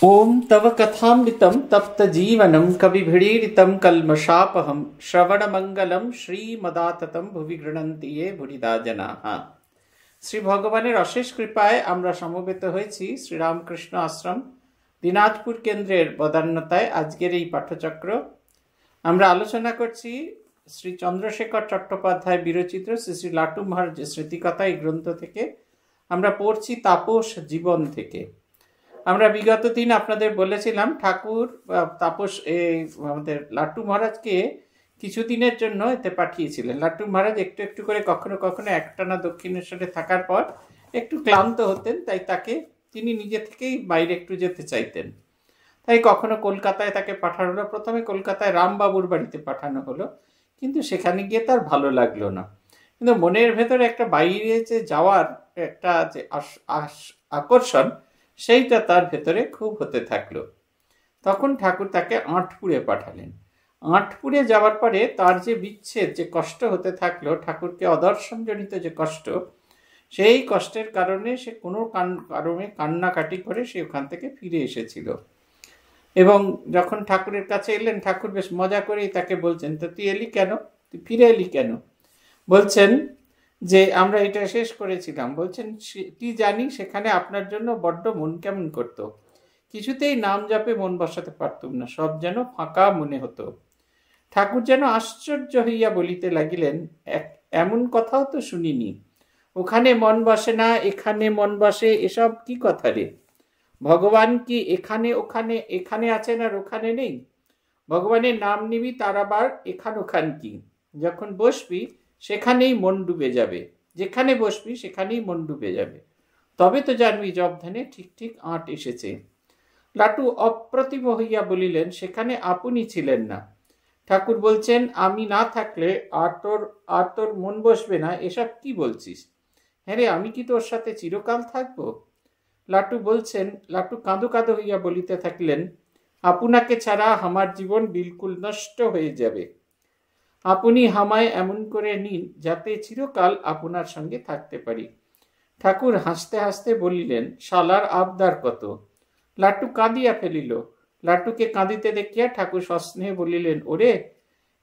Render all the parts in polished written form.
ओम तव कथामृतं तप्त जीवनं कविभिडीरितं कल्मषापहं श्रवणमंगलम श्रीमदाततं भुवि गृह्णन्ति ये भुरिदा जनाः। শ্রী ভগবানের অশেষ কৃপায় আমরা সমবেত হয়েছি শ্রীরামকৃষ্ণ আশ্রম দিনাজপুর কেন্দ্রের বদান্যতায় আজকের এই পাঠচক্র। আমরা আলোচনা করছি শ্রী চন্দ্রশেখর চট্টোপাধ্যায় বিরচিত শ্রী শ্রী লাটু মহারাজের স্মৃতিকথা এই গ্রন্থ থেকে। আমরা পড়ছি তাপস জীবন থেকে। আমরা বিগত দিন আপনাদের বলেছিলাম ঠাকুর তাপস আমাদের লাটু মহারাজকে কিছুদিনের জন্য এতে পাঠিয়েছিলেন। লাটু মহারাজ একটু একটু করে কখনো কখনো একটানা দক্ষিণেশ্বরে থাকার পর একটু ক্লান্ত হতেন, তাই তিনি নিজে থেকেই বাইরে একটু যেতে চাইতেন। তাই কখনো কলকাতায় তাকে পাঠানো হলো। প্রথমে কলকাতায় রামবাবুর বাড়িতে পাঠানো হলো, কিন্তু সেখানে গিয়ে তার ভালো লাগলো না। কিন্তু মনের ভেতরে একটা বাইরে যে যাওয়ার একটা যে আকর্ষণ, সেইটা তার ভেতরে খুব হতে থাকলো। তখন ঠাকুর তাকে আঁটপুরে পাঠালেন। আঁটপুরে যাওয়ার পরে তার যে বিচ্ছেদ, যে কষ্ট হতে থাকলো, ঠাকুরকে অদর্শনজনিত যে কষ্ট, সেই কষ্টের কারণে সে কোনো কারণে কান্নাকাটি করে সে ওখান থেকে ফিরে এসেছিল। এবং যখন ঠাকুরের কাছে এলেন, ঠাকুর বেশ মজা করেই তাকে বলছেন, তো তুই এলি কেন, তুই ফিরে এলি কেন? বলছেন যে আমরা এটা শেষ করেছিলাম। বলছেন কি জানি সেখানে আপনার জন্য বড্ড মন কেমন করতো, কিছুতেই নাম জপে মন বসাতে পারতুম না, সব যেন ফাঁকা মনে হতো। ঠাকুর যেন আশ্চর্য হইয়া বলিতে লাগিলেন, এমন কথাও তো শুনিনি, ওখানে মন বসে না এখানে মন বসে, এসব কি কথা রে? ভগবান কি এখানে ওখানে, এখানে আছেন আর ওখানে নেই? ভগবানের নাম নিবি, তার আবার এখান ওখান কি? যখন বসবি সেখানেই মন ডুবে যাবে, যেখানে বসবি সেখানেই মন ডুবে যাবে, তবে তো জানবি জপ ধ্যানে ঠিক ঠিক আঁট এসেছে। লাটু অপ্রতিভ হইয়া বলিলেন, সেখানে আপনি ছিলেন না। ঠাকুর বলছেন, আমি না থাকলে আর তোর মন বসবে না, এসব কি বলছিস? হ্যাঁ রে, আমি কি তোর সাথে চিরকাল থাকবো? লাটু কাঁদো কাঁদো হইয়া বলিতে থাকলেন, আপনাকে ছাড়া আমার জীবন বিলকুল নষ্ট হয়ে যাবে। আপনি হামায় এমন করে নিন যাতে চিরকাল আপনার সঙ্গে থাকতে পারি। ঠাকুর হাসতে হাসতে বলিলেন, শালার আবদার কত! লাটু কাঁদিয়া ফেলিল। লাটুকে কাঁদিতে দেখিয়া ঠাকুর সস্নেহে বলিলেন, ওরে,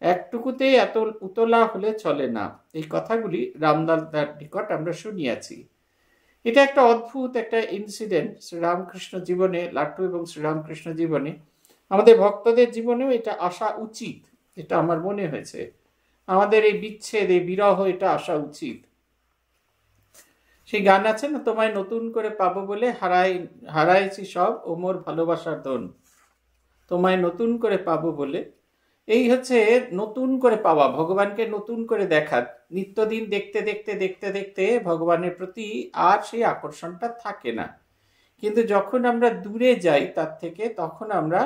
একটুকুতেই এত উতলা হলে চলে না। এই কথাগুলি রামদাদার নিকট আমরা শুনিয়াছি। এটা একটা অদ্ভুত একটা ইনসিডেন্ট শ্রীরামকৃষ্ণ জীবনে, লাটু এবং শ্রীরামকৃষ্ণ জীবনে। আমাদের ভক্তদের জীবনেও এটা আসা উচিত, এটা আমার মনে হয়েছে। আমাদের এই বিচ্ছেদ, এই বিরহ, এটা আসা উচিত। সেই গান আছে না, তোমায় নতুন করে পাবো বলে হারাইছি সব, ও মোর ভালোবাসার ধন। তোমায় নতুন করে পাবো বলে, এই হচ্ছে নতুন করে পাওয়া, ভগবানকে নতুন করে দেখা। নিত্যদিন দেখতে দেখতে দেখতে দেখতে ভগবানের প্রতি আর সেই আকর্ষণটা থাকে না। কিন্তু যখন আমরা দূরে যাই তার থেকে, তখন আমরা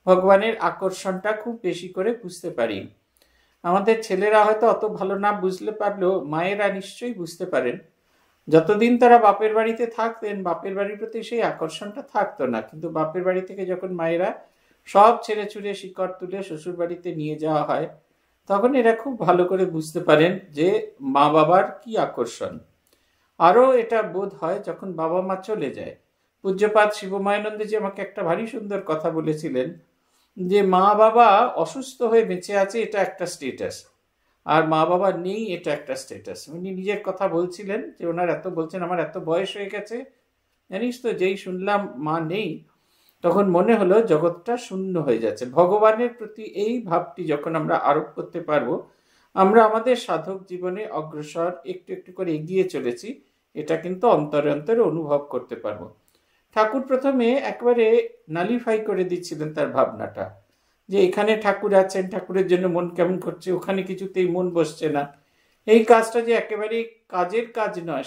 ভগবানের আকর্ষণটা খুব বেশি করে বুঝতে পারি। আমাদের ছেলেরা হয়তো অত ভালো না বুঝলে পারলেও মায়েরা নিশ্চয়ই বুঝতে পারেন। যতদিন তারা বাপের বাড়িতে থাকতেন, বাপের বাড়ির প্রতি সেই আকর্ষণটা থাকতো না, কিন্তু বাপের বাড়ি থেকে যখন মায়েরা সব ছেড়ে ছুড়ে শিকড় তুলে শ্বশুর বাড়িতে নিয়ে যাওয়া হয়, তখন এরা খুব ভালো করে বুঝতে পারেন যে মা বাবার কি আকর্ষণ। আরও এটা বোধ হয় যখন বাবা মা চলে যায়। পূজ্যপাদ শিবমায়ানন্দজি আমাকে একটা ভারী সুন্দর কথা বলেছিলেন, যে মা বাবা অসুস্থ হয়ে বেঁচে আছে এটা একটা স্টেটাস, আর মা বাবা নেই এটা একটা স্টেটাস। উনি নিজের কথা বলছিলেন যে ওনার বলছেন, আমার এত বয়স হয়ে গেছে, জানিস তো, যেই শুনলাম মা নেই, তখন মনে হলো জগৎটা শূন্য হয়ে যাচ্ছে। ভগবানের প্রতি এই ভাবটি যখন আমরা আরোপ করতে পারবো, আমরা আমাদের সাধক জীবনে অগ্রসর একটু একটু করে এগিয়ে চলেছি, এটা কিন্তু অন্তরে অন্তরে অনুভব করতে পারবো। ঠাকুর প্রথমে একবারে নালিফাই করে দিচ্ছিলেন তার ভাবনাটা, যে এখানে ঠাকুর আছেন, ঠাকুরের জন্য মন কেমন করছে, ওখানে কিছুতেই মন বসছে না। এই কাজটা যে একেবারে কাজের কাজ নয়,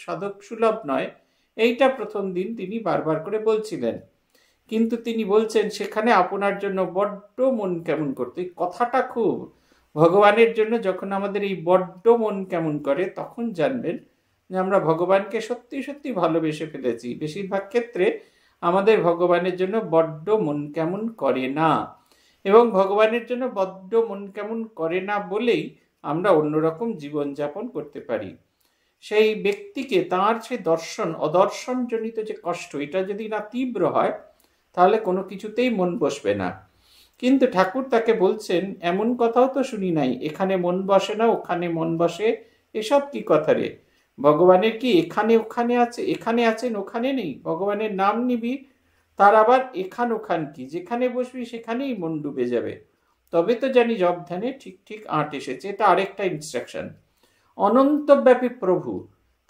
সাধক সুলভ নয়, এইটা প্রথম দিন তিনি বারবার করে বলছিলেন। কিন্তু তিনি বলছেন, সেখানে আপনার জন্য বড্ড মন কেমন করতো। এই কথাটা খুব, ভগবানের জন্য যখন আমাদের এই বড্ড মন কেমন করে, তখন জানবেন যে আমরা ভগবানকে সত্যি সত্যি ভালোবেসে ফেলেছি। বেশিরভাগ ক্ষেত্রে আমাদের ভগবানের জন্য বড্ড মন কেমন করে না, এবং ভগবানের জন্য বড্ড মন কেমন করে না বলেই আমরা অন্যরকম জীবনযাপন করতে পারি। সেই ব্যক্তিকে তাঁর সেই অদর্শনজনিত যে কষ্ট, এটা যদি না তীব্র হয়, তাহলে কোনো কিছুতেই মন বসবে না। কিন্তু ঠাকুর তাকে বলছেন, এমন কথাও তো শুনি নাই, এখানে মন বসে না ওখানে মন বসে, এসব কি কথা রে? ভগবানের কি এখানে ওখানে আছে, এখানে আছেন ওখানে নেই? ভগবানের নাম নিবি, তার আবার এখান ওখান কি? যেখানে বসবি সেখানেই মন ডুবে যাবে। তবে তো জানি জপ ধ্যানে ঠিক ঠিক আঁট এসেছে। এটা আরেকটা ইনস্ট্রাকশন। অনন্তব্যাপী প্রভু,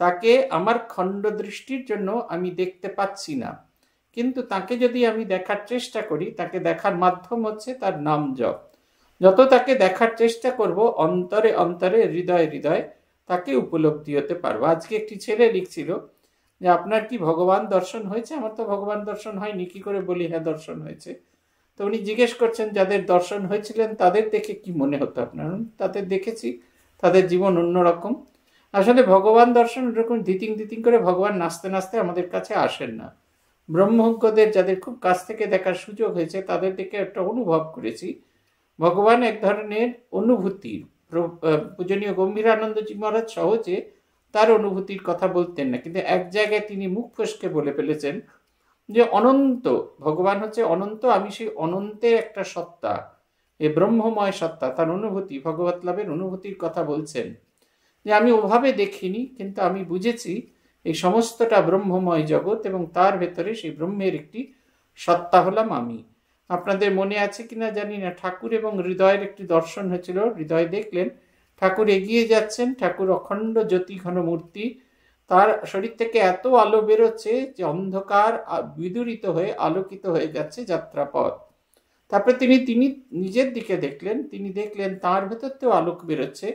তাকে আমার খণ্ড দৃষ্টির জন্য আমি দেখতে পাচ্ছি না, কিন্তু তাকে যদি আমি দেখার চেষ্টা করি, তাকে দেখার মাধ্যম হচ্ছে তার নাম জপ। যত তাকে দেখার চেষ্টা করব, অন্তরে অন্তরে হৃদয় হৃদয় তাকে উপলব্ধি হতে পারবো। আজকে একটি ছেলে লিখছিল যে আপনার কি ভগবান দর্শন হয়েছে? আমার তো ভগবান দর্শন হয়নি। কি করে বলি হ্যাঁ দর্শন হয়েছে? তো উনি জিজ্ঞেস করছেন যাদের দর্শন হয়েছিলেন তাদের দেখে কি মনে হতো আপনার? তাদের দেখেছি তাদের জীবন অন্যরকম। আসলে ভগবান দর্শন এরকম ধিতিং ধিতিং করে ভগবান নাচতে নাচতে আমাদের কাছে আসেন না। ব্রহ্মজ্ঞদের যাদের খুব কাছ থেকে দেখার সুযোগ হয়েছে তাদের দেখে একটা অনুভব করেছি, ভগবান এক ধরনের অনুভূতির। পূজনীয় গম্ভীরানন্দজি মহারাজ সহজে তার অনুভূতির কথা বলতেন না, কিন্তু এক জায়গায় তিনি মুখ ফসকে বলে ফেলেছেন যে অনন্ত, ভগবান হচ্ছে অনন্ত, আমি সেই অনন্তের একটা সত্তা, এ ব্রহ্মময় সত্তা, তার অনুভূতি, ভগবত লাভের অনুভূতির কথা বলছেন। যে আমি ওভাবে দেখিনি, কিন্তু আমি বুঝেছি এই সমস্তটা ব্রহ্মময় জগৎ এবং তার ভেতরে সেই ব্রহ্মের একটি সত্তা হলাম আমি। আপনাদের মনে আছে কিনা জানি না, ঠাকুর এবং হৃদয়ের একটি দর্শন হয়েছিল। হৃদয় দেখলেন ঠাকুর এগিয়ে যাচ্ছেন, ঠাকুর অখণ্ড জ্যোতি ঘন মূর্তি, তার শরীর থেকে এত আলো বেরোচ্ছে যে অন্ধকার বিদূরিত হয়ে আলোকিত হয়ে যাচ্ছে যাত্রাপথ। তারপরে তিনি নিজের দিকে দেখলেন, তিনি দেখলেন তার ভেতর থেকেও আলোক বেরোচ্ছে,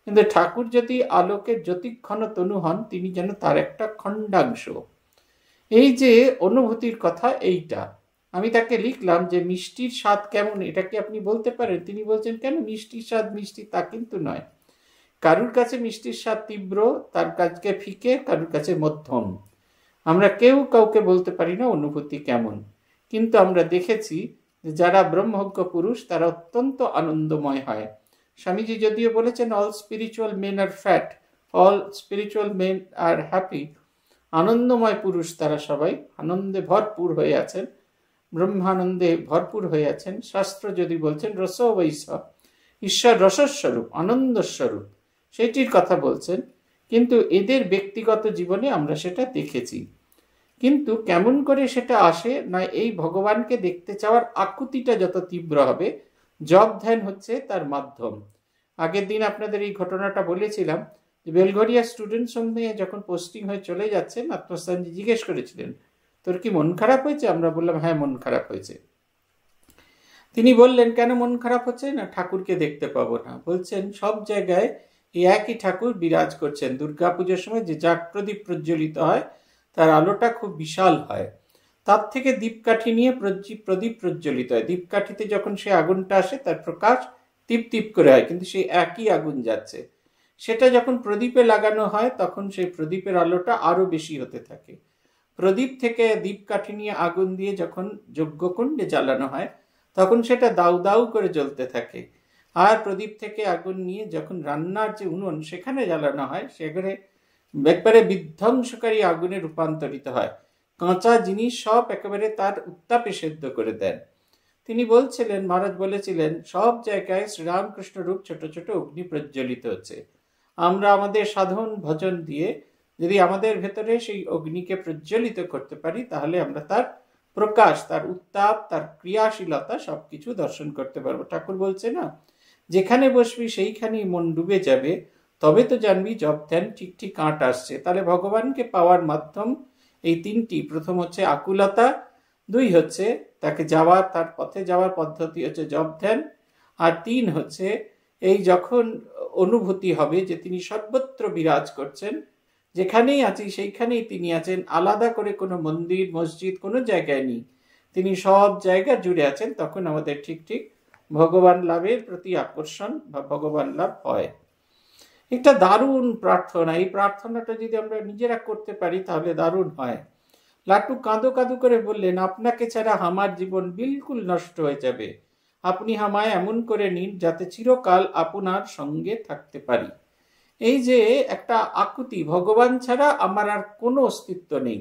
কিন্তু ঠাকুর যদি আলোকের জ্যোতিঘন তনু হন, তিনি যেন তার একটা খণ্ডাংশ। এই যে অনুভূতির কথা, এইটা আমি তাকে লিখলাম যে মিষ্টির স্বাদ কেমন এটা কি আপনি বলতে পারেন? তিনি বলছেন কেন মিষ্টির স্বাদ মিষ্টি, তা কিন্তু নয়। কারুর কাছে মিষ্টির স্বাদ তীব্র, তার কাছে ফিকে, কারুর কাছে মধ্যম। আমরা কেউ কাউকে বলতে পারি না অনুভূতি কেমন, কিন্তু আমরা দেখেছি যারা ব্রহ্মজ্ঞ পুরুষ তারা অত্যন্ত আনন্দময় হয়। স্বামীজি যদিও বলেছেন অল স্পিরিচুয়াল মেন আর ফ্যাট, অল স্পিরিচুয়াল মেন আর হ্যাপি। আনন্দময় পুরুষ তারা সবাই আনন্দে ভরপুর হয়ে আছেন, ব্রহ্মানন্দে ভরপুর হয়ে আছেন। শাস্ত্র যদি বলছেন রস বৈস, ঈশ্বর রসস্বরূপ, আনন্দস্বরূপ, সেটির কথা বলছেন। কিন্তু এদের ব্যক্তিগত জীবনে আমরা সেটা দেখেছি। কিন্তু কেমন করে সেটা আসে না, এই ভগবানকে দেখতে চাওয়ার আকুতিটা যত তীব্র হবে, জপ ধ্যান হচ্ছে তার মাধ্যম। আগের দিন আপনাদের এই ঘটনাটা বলেছিলাম যে বেলঘরিয়া স্টুডেন্ট সঙ্গে যখন পোস্টিং হয়ে চলে যাচ্ছেন, আত্মস্থানজি জিজ্ঞেস করেছিলেন তোর কি মন খারাপ হয়েছে? আমরা বললাম হ্যাঁ মন খারাপ হয়েছে। তিনি বললেন কেন মন খারাপ হচ্ছে? না ঠাকুরকে দেখতে পাবো না। বলছেন সব জায়গায় এই একই ঠাকুর বিরাজ করছেন। দুর্গা পুজোর সময় যে জাগ প্রদীপ প্রজ্বলিত হয় তার আলোটা খুব বিশাল হয়, তার থেকে দীপকাঠি নিয়ে প্রদীপ প্রজ্বলিত হয়। দীপকাঠিতে যখন সে আগুনটা আসে তার প্রকাশ টিপ টিপ করে হয়, কিন্তু সেই একই আগুন যাচ্ছে। সেটা যখন প্রদীপে লাগানো হয় তখন সেই প্রদীপের আলোটা আরো বেশি হতে থাকে। প্রদীপ থেকে দীপকাঠি নিয়ে আগুন দিয়ে যখন যজ্ঞকুণ্ডে জ্বালানো হয় তখন সেটা দাউ দাউ করে জ্বলতে থাকে। আর প্রদীপ থেকে আগুন নিয়ে যখন রান্নার যে উনুন সেখানে জ্বালানো হয়, সেখানে একবারে বিধ্বংসকারী আগুনে রূপান্তরিত হয়। কাঁচা জিনিস সব একেবারে তার উত্তাপে সেদ্ধ করে দেন। তিনি বলছিলেন, মহারাজ বলেছিলেন সব জায়গায় শ্রীরামকৃষ্ণ রূপ ছোট ছোট অগ্নি প্রজ্বলিত হচ্ছে। আমরা আমাদের সাধন ভজন দিয়ে যদি আমাদের ভেতরে সেই অগ্নিকে প্রজ্বলিত করতে পারি, তাহলে আমরা তার প্রকাশ, তার উত্তাপ, তার ক্রিয়াশীলতা সবকিছু দর্শন করতে পারবো। ঠাকুর বলছে না, যেখানে বসবি সেইখানেই মন ডুবে যাবে, তবে তো জানবি জপ ধ্যান ঠিক ঠিক আঁট আসছে। তাহলে ভগবানকে পাওয়ার মাধ্যম এই তিনটি। প্রথম হচ্ছে আকুলতা, দুই হচ্ছে তাকে যাওয়ার, তার পথে যাওয়ার পদ্ধতি হচ্ছে জপ ধ্যান, আর তিন হচ্ছে এই যখন অনুভূতি হবে যে তিনি সর্বত্র বিরাজ করছেন, যেখানেই আছি সেইখানেই তিনি আছেন, আলাদা করে কোনো মন্দির মসজিদ কোনো জায়গায় নেই, তিনি সব জায়গা জুড়ে আছেন, তখন আমাদের ঠিক ঠিক ভগবান লাভের প্রতি আকর্ষণ বা ভগবান লাভ হয়। একটা দারুণ প্রার্থনা। এই প্রার্থনাটা যদি আমরা নিজেরা করতে পারি তাহলে দারুণ হয়। লাট্টু কাঁদো কাঁদো করে বললেন, আপনাকে ছাড়া আমার জীবন বিলকুল নষ্ট হয়ে যাবে, আপনি আমায় এমন করে নিন যাতে চিরকাল আপনার সঙ্গে থাকতে পারি। এই যে একটা আকুতি, ভগবান ছাড়া আমার আর কোনো অস্তিত্ব নেই,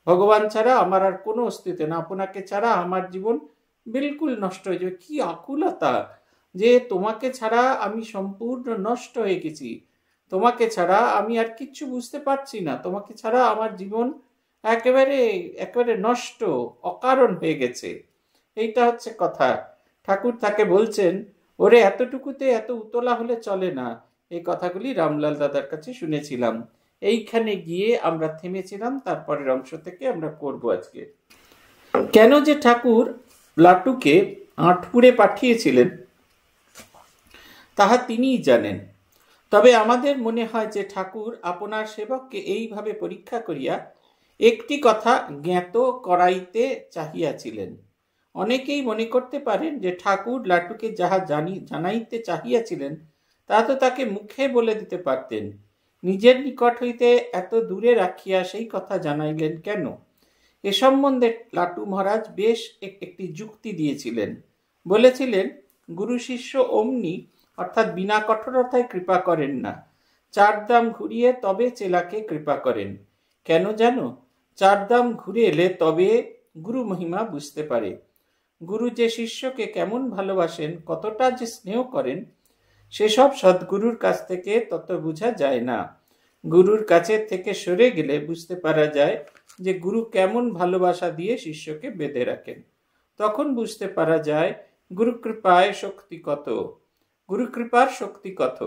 ভগবান ছাড়া আমার আর কোনো অস্তিত্ব না, আপনাকে ছাড়া আমার জীবন বিলকুল নষ্ট হয়ে যাবে। কি আকুলতা যে তোমাকে ছাড়া আমি সম্পূর্ণ নষ্ট হয়ে গেছি, তোমাকে ছাড়া আমি আর কিচ্ছু বুঝতে পারছি না, তোমাকে ছাড়া আমার জীবন একেবারে একেবারে নষ্ট, অকারণ হয়ে গেছে। এইটা হচ্ছে কথা। ঠাকুর তাকে বলছেন, ওরে এতটুকুতে এত উতলা হলে চলে না। এই কথাগুলি রামলাল দাদার কাছে শুনেছিলাম। এইখানে গিয়ে আমরা থেমেছিলাম, তারপরের অংশ থেকে আমরা করব আজকে। কেন যে ঠাকুর লাটুকে আঁটপুরে পাঠিয়েছিলেন তাহা তিনিই জানেন। তবে আমাদের মনে হয় যে ঠাকুর আপনার সেবককে এইভাবে পরীক্ষা করিয়া একটি কথা জ্ঞাত করাইতে চাহিয়াছিলেন। অনেকেই মনে করতে পারেন যে ঠাকুর লাটুকে যাহা জানাইতে চাহিয়াছিলেন তা তো তাকে মুখে বলে দিতে পারতেন। নিজের নিকট হইতে এত দূরে রাখিয়া সেই কথা জানাইলেন কেন? এ সম্বন্ধে লাটু মহারাজ বেশ একটি যুক্তি দিয়েছিলেন। বলেছিলেন, গুরু শিষ্য অমনি অর্থাৎ বিনা কঠোরতায় কৃপা করেন না, চারদাম ঘুরিয়ে তবে চেলাকে কৃপা করেন। কেন জানো? চারদাম ঘুরে এলে তবে গুরু মহিমা বুঝতে পারে। গুরু যে শিষ্যকে কেমন ভালোবাসেন, কতটা যে স্নেহ করেন, সেসব সদ্গুরুর কাছ থেকে তত বোঝা যায় না। গুরুর কাছে থেকে সরে গেলে বুঝতে পারা যায় যে গুরু কেমন ভালোবাসা দিয়ে শিষ্যকে বেঁধে রাখেন। তখন বুঝতে পারা যায় গুরু কৃপায় শক্তি কত, গুরু কৃপার শক্তি কত।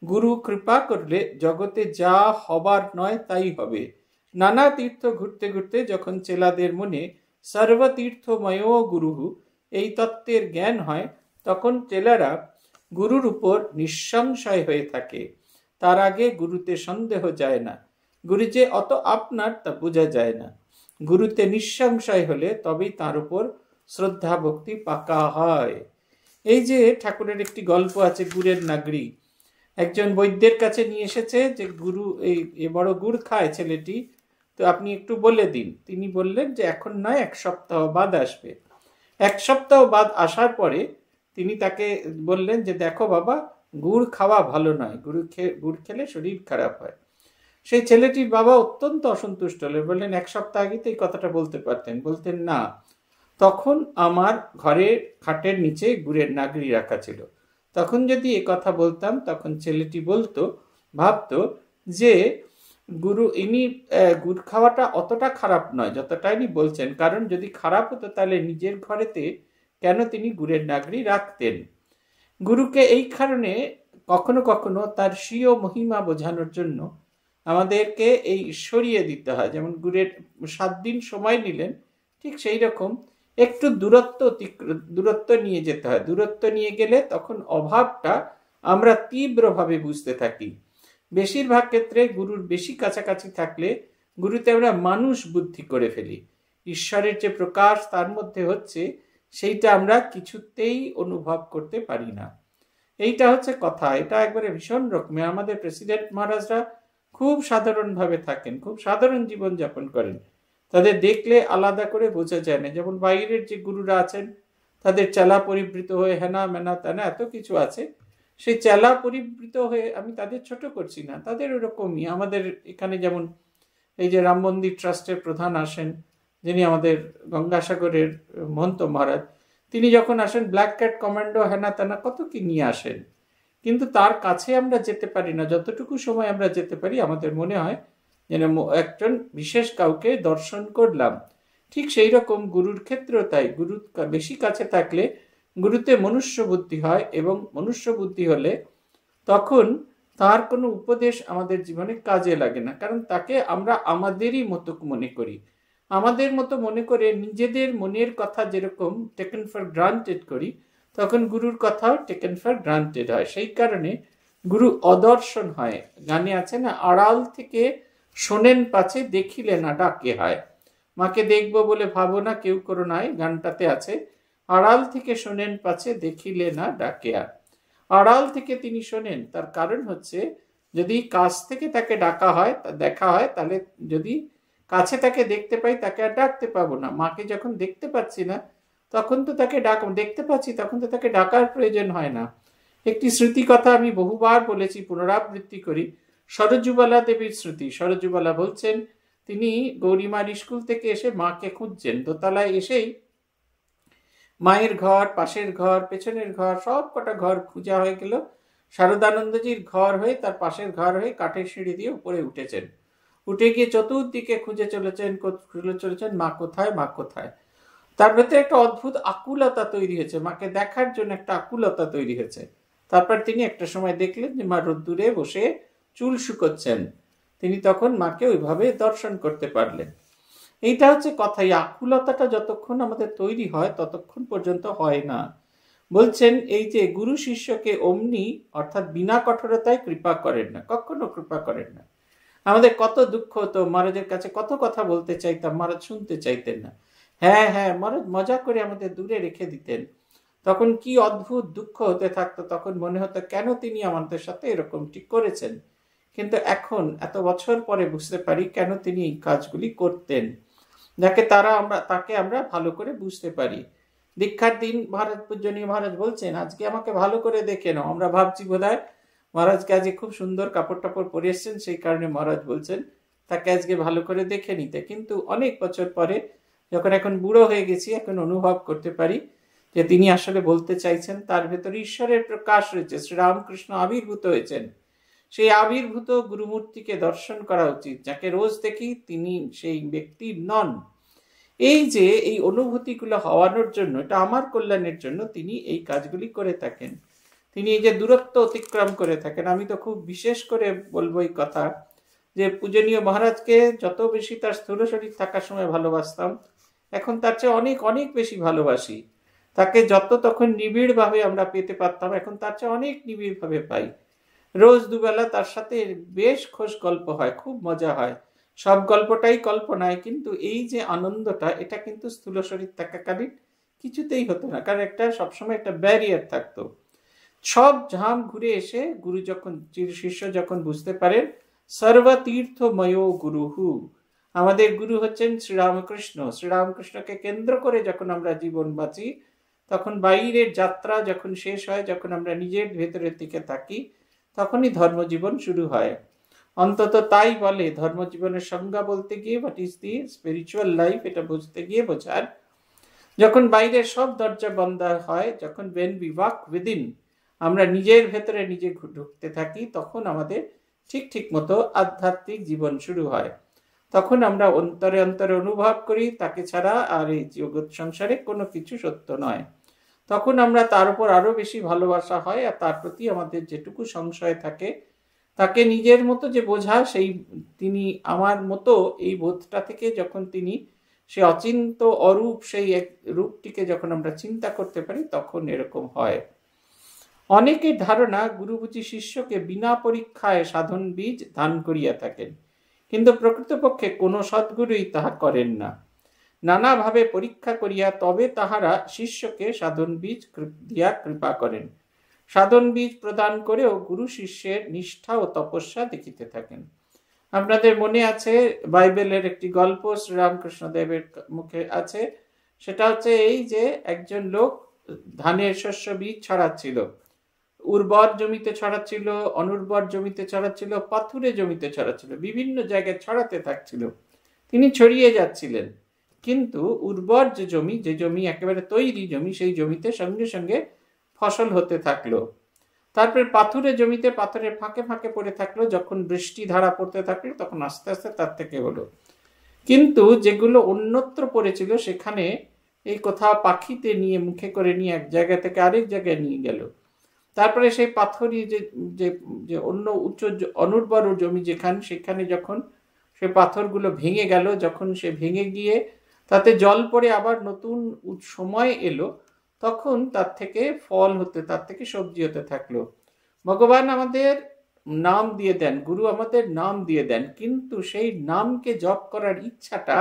গুরু কৃপা করলে জগতে যা হবার নয় তাই হবে। নানা তীর্থ ঘুরতে ঘুরতে যখন চেলাদের মনে সর্বতীর্থময় গুরু এই তত্ত্বের জ্ঞান হয়, তখন চেলারা গুরুর উপর নিঃসংশয় হয়ে থাকে। তার আগে গুরুতে সন্দেহ যায় না। গুরু যে অত আপনার তা বোঝা যায় না। গুরুতে নিঃসংশয় হলে তবেই তার উপর শ্রদ্ধা ভক্তি পাকা হয়। এই যে ঠাকুরের একটি গল্প আছে, গুড়ের নাগরি। একজন বৈদ্যের কাছে নিয়ে এসেছে যে গুরু এই বড় গুড় খায় ছেলেটি, তো আপনি একটু বলে দিন। তিনি বললেন যে এখন নয়, 1 সপ্তাহ বাদ আসবে। 1 সপ্তাহ বাদ আসার পরে তিনি তাকে বললেন যে দেখো বাবা, গুড় খাওয়া ভালো নয়, গুড় খেলে শরীর খারাপ হয়। সেই ছেলেটির বাবা অত্যন্ত অসন্তুষ্ট হলেন, বললেন 1 সপ্তাহ আগে তো এই কথাটা বলতে পারতেন। বলতেন না, তখন আমার ঘরের খাটের নিচে গুড়ের নাগরি রাখা ছিল, তখন যদি এ কথা বলতাম তখন ছেলেটি ভাবতো যে ইনি গুড় খাওয়াটা অতটা খারাপ নয় যতটা ইনি বলছেন। কারণ যদি খারাপ হতো তাহলে নিজের ঘরেতে কেন তিনি গুড়ের নাগরি রাখতেন? গুরুকে এই কারণে কখনো কখনো তার স্বীয় মহিমা বোঝানোর জন্য আমাদেরকে এই সরিয়ে দিতে হয়। যেমন গুড়ের 7 দিন সময় নিলেন, ঠিক সেই রকম একটু দূরত্ব নিয়ে যেতে হয়। দূরত্ব নিয়ে গেলে তখন অভাবটা আমরা তীব্রভাবে বুঝতে থাকি। বেশিরভাগ ক্ষেত্রে গুরুর বেশি কাছাকাছি থাকলে গুরুতে আমরা মানুষ বুদ্ধি করে ফেলি। ঈশ্বরের যে প্রকাশ তার মধ্যে হচ্ছে, সেইটা আমরা কিছুতেই অনুভব করতে পারি না। এইটা হচ্ছে কথা। এটা একবারে ভীষণ রকমের। আমাদের প্রেসিডেন্ট মহারাজরা খুব সাধারণভাবে থাকেন, খুব সাধারণ জীবন যাপন করেন। তাদের দেখলে আলাদা করে বোঝা যায় না। যেমন বাইরের যে গুরুরা আছেন তাদের চেলা পরিবৃত হয়ে হেনা মেনা তেনা এত কিছু আছে, সেই চেলা পরিবৃত হয়ে আমি তাদের ছোট করছি না, তাদের ওরকমই। আমাদের এখানে যেমন এই যে রাম মন্দির ট্রাস্টের প্রধান আসেন, যিনি আমাদের গঙ্গাসাগরের মহন্ত মহারাজ, তিনি যখন আসেন ব্ল্যাক ক্যাট কমান্ডো হেনা তেনা কত কি নিয়ে আসেন, কিন্তু তার কাছে আমরা যেতে পারি না। যতটুকু সময় আমরা যেতে পারি আমাদের মনে হয় যেন একজন বিশেষ কাউকে দর্শন করলাম। ঠিক সেই রকম গুরুর ক্ষেত্রেও তাই। গুরু বেশি কাছে থাকলে গুরুতে মনুষ্য বুদ্ধি হয়, এবং মনুষ্য বুদ্ধি হলে তখন তার কোনো উপদেশ আমাদের জীবনে কাজে লাগে না। কারণ তাকে আমরা আমাদেরই মতো মনে করি। আমাদের মতো মনে করে নিজেদের মনের কথা যেরকম টেকেন ফর গ্রান্টেড করি, তখন গুরুর কথাও টেকেন ফর গ্রান্টেড হয়। সেই কারণে গুরু অদর্শন হয়। গানে আছে না, আড়াল থেকে শোনেন পাছে দেখিলে না ডাকে হয়। মাকে দেখবো বলে ভাবো না কেউ করো নাই, গানটাতে আছে আড়াল থেকে শোনেন পাছে দেখিলে না ডাকে আর। আড়াল থেকে তিনি শোনেন, তার কারণ হচ্ছে যদি কাছ থেকে তাকে ডাকা হয়, দেখা হয়, তাহলে যদি কাছে তাকে দেখতে পাই তাকে আর ডাকতে পাবো না। মাকে যখন দেখতে পাচ্ছি না তখন তো তাকে দেখতে পাচ্ছি, তখন তো তাকে ডাকার প্রয়োজন হয় না। একটি স্মৃতি কথা আমি বহুবার বলেছি, পুনরাবৃত্তি করি। সরজুবালা দেবীর স্মৃতি। সরজুবালা বলছেন তিনি গৌরীমার স্কুল থেকে এসে মাকে খুঁজছেন। দোতলায় এসেই মায়ের ঘর, পাশের ঘর, পেছনের ঘর, সব কটা ঘর খুঁজা হয়ে গেল। শারদানন্দজির ঘর হয়ে, তার পাশের ঘর হয়ে কাঠের সিঁড়ি দিয়ে উপরে উঠেছেন। উঠে গিয়ে চতুর্দিকে খুঁজে চলেছেন মা কোথায়, মা কোথায়। তার ভেতরে একটা অদ্ভুত আকুলতা তৈরি হয়েছে, মাকে দেখার জন্য একটা আকুলতা তৈরি হয়েছে। তারপর তিনি একটা সময় দেখলেন যে মা রোদ্দুরে বসে চুল শুকোচ্ছেন। তিনি তখন মাকে ওইভাবে দর্শন করতে পারলেন। এইটা হচ্ছে কথা। এই আকুলতাটা যতক্ষণ আমাদের তৈরি হয় ততক্ষণ পর্যন্ত হয় না। বলছেন এই যে গুরু শিষ্যকে অমনি অর্থাৎ বিনা কঠোরতায় কৃপা করেন না, কখনো কৃপা করেন না। আমাদের কত দুঃখ হতো, মহারাজের কাছে কত কথা বলতে চাইতাম, মহারাজ শুনতে চাইতেন না। হ্যাঁ হ্যাঁ, মহারাজ মজা করে আমাদের দূরে রেখে দিতেন। তখন কি অদ্ভুত দুঃখ হতে থাকতো, তখন মনে হতো কেন তিনি আমাদের সাথে এরকমটি করেছেন। কিন্তু এখন এত বছর পরে বুঝতে পারি কেন তিনি এই কাজগুলি করতেন, তাকে আমরা ভালো করে বুঝতে পারি। দীক্ষার দিন মহারাজ পূজনীয় মহারাজ বলছেন আজকে আমাকে ভালো করে দেখে নাও। আমরা ভাবছি বোধহয় মহারাজকে আজকে খুব সুন্দর কাপড় টাপড় পরে এসছেন, সেই কারণে মহারাজ বলছেন তাকে আজকে ভালো করে দেখে নিতে। কিন্তু অনেক বছর পরে যখন এখন বুড়ো হয়ে গেছি, এখন অনুভব করতে পারি যে তিনি আসলে বলতে চাইছেন তার ভেতরে ঈশ্বরের প্রকাশ রয়েছে, শ্রীরামকৃষ্ণ আবির্ভূত হয়েছেন। সেই আবির্ভূত গুরুমূর্তিকে দর্শন করা উচিত। যাকে রোজ দেখি তিনি সেই ব্যক্তি নন। এই যে এই অনুভূতিগুলো হওয়ানোর জন্য, এটা আমার কল্যাণের জন্য তিনি এই কাজগুলি করে থাকেন। তিনি এই যে দূরত্ব অতিক্রম করে থাকেন। আমি তো খুব বিশেষ করে বলবো এই কথা যে পূজনীয় মহারাজকে যত বেশি তার স্থূল শরীর থাকার সময় ভালোবাসতাম, এখন তার চেয়ে অনেক অনেক বেশি ভালোবাসি। তাকে যত তখন নিবিড়ভাবে আমরা পেতে পারতাম, এখন তার চেয়ে অনেক নিবিড়ভাবে পাই। রোজ দুবেলা তার সাথে বেশ খোশ গল্প হয়, খুব মজা হয়। সব গল্পটাই কল্পনায়, কিন্তু এই যে আনন্দটা, এটা কিন্তু স্থূল শরীর থাকাকালীন কিছুতেই হতো না, কারণ একটা সবসময় একটা ব্যারিয়ার থাকতো। সব ঝাম ঘুরে এসে গুরু যখন শিষ্য যখন বুঝতে পারেন সর্বতীর্থময় গুরুহু, আমাদের গুরু হচ্ছেন শ্রীরামকৃষ্ণ। শ্রীরামকৃষ্ণকে কেন্দ্র করে যখন আমরা জীবন বাঁচি, তখন বাইরের যাত্রা যখন শেষ হয়, যখন আমরা নিজের ভেতরের দিকে থাকি, তখনই ধর্মজীবন শুরু হয়। অন্তত তাই বলে ধর্মজীবনের সংজ্ঞা বলতে গিয়ে, what is the spiritual life, এটা বুঝতে গিয়ে বোঝার যখন বাইরের সব দরজা বন্ধ হয়, যখন when we walk within, আমরা নিজের ভেতরে নিজে ঢুকতে থাকি, তখন আমাদের ঠিক ঠিক মতো আধ্যাত্মিক জীবন শুরু হয়। তখন আমরা অন্তরে অন্তরে অনুভব করি তাকে ছাড়া আর এই জগৎ সংসারে কোনো কিছু সত্য নয়। তখন আমরা তার উপর আরো বেশি ভালোবাসা হয়, আর তার প্রতি আমাদের যেটুকু সংশয় থাকে, তাকে নিজের মতো যে বোঝা, সেই তিনি আমার মতো এই বোধটা থেকে যখন তিনি সে অচিন্ত অরূপ সেই এক রূপটিকে যখন আমরা চিন্তা করতে পারি, তখন এরকম হয়। অনেকের ধারণা গুরু বুঝি শিষ্যকে বিনা পরীক্ষায় সাধন বীজ দান করিয়া থাকেন, কিন্তু প্রকৃতপক্ষে কোনো সদ্গুরুই তাহা করেন না। নানাভাবে পরীক্ষা করিয়া তবে তাহারা শিষ্যকে সাধন বীজ দিয়া কৃপা করেন। সাধন বীজ প্রদান করেও গুরু শিষ্যের নিষ্ঠা ও তপস্যা দেখিতে থাকেন। আপনাদের মনে আছে বাইবেলের একটি গল্প শ্রীরামকৃষ্ণ দেবের মুখে আছে। সেটা হচ্ছে এই যে একজন লোক ধানের শস্য বীজ ছড়াচ্ছিল, উর্বর জমিতে ছড়াচ্ছিল, অনুর্বর জমিতে ছড়াচ্ছিল, পাথুরে জমিতে ছড়াচ্ছিল, বিভিন্ন জায়গায় ছড়াতে থাকছিল। তিনি ছড়িয়ে যাচ্ছিলেন, কিন্তু উর্বর যে জমি একেবারে তৈরি জমি, সেই জমিতে সঙ্গে সঙ্গে ফসল হতে থাকলো। তারপরে পাথুরে জমিতে পাথরের ফাঁকে ফাঁকে পড়ে থাকলো, যখন বৃষ্টি ধারা পড়তে থাকলো তখন আস্তে আস্তে তার থেকে হলো। কিন্তু যেগুলো অন্যত্র পড়েছিল সেখানে এই কোথাও পাখিতে নিয়ে মুখে করে নিয়ে এক জায়গা থেকে আরেক জায়গায় নিয়ে গেল। তারপরে সেই পাথরি যে অন্য উচ্চ অনুর্বর জমি সেখানে যখন সে পাথরগুলো ভেঙে গেল, যখন সে ভেঙে গিয়ে তাতে জল পড়ে আবার নতুন সময় এলো, তখন তার থেকে ফল হতে, তার থেকে সবজি হতে থাকলো। ভগবান আমাদের নাম দিয়ে দেন, গুরু আমাদের নাম দিয়ে দেন, কিন্তু সেই নামকে জপ করার ইচ্ছাটা,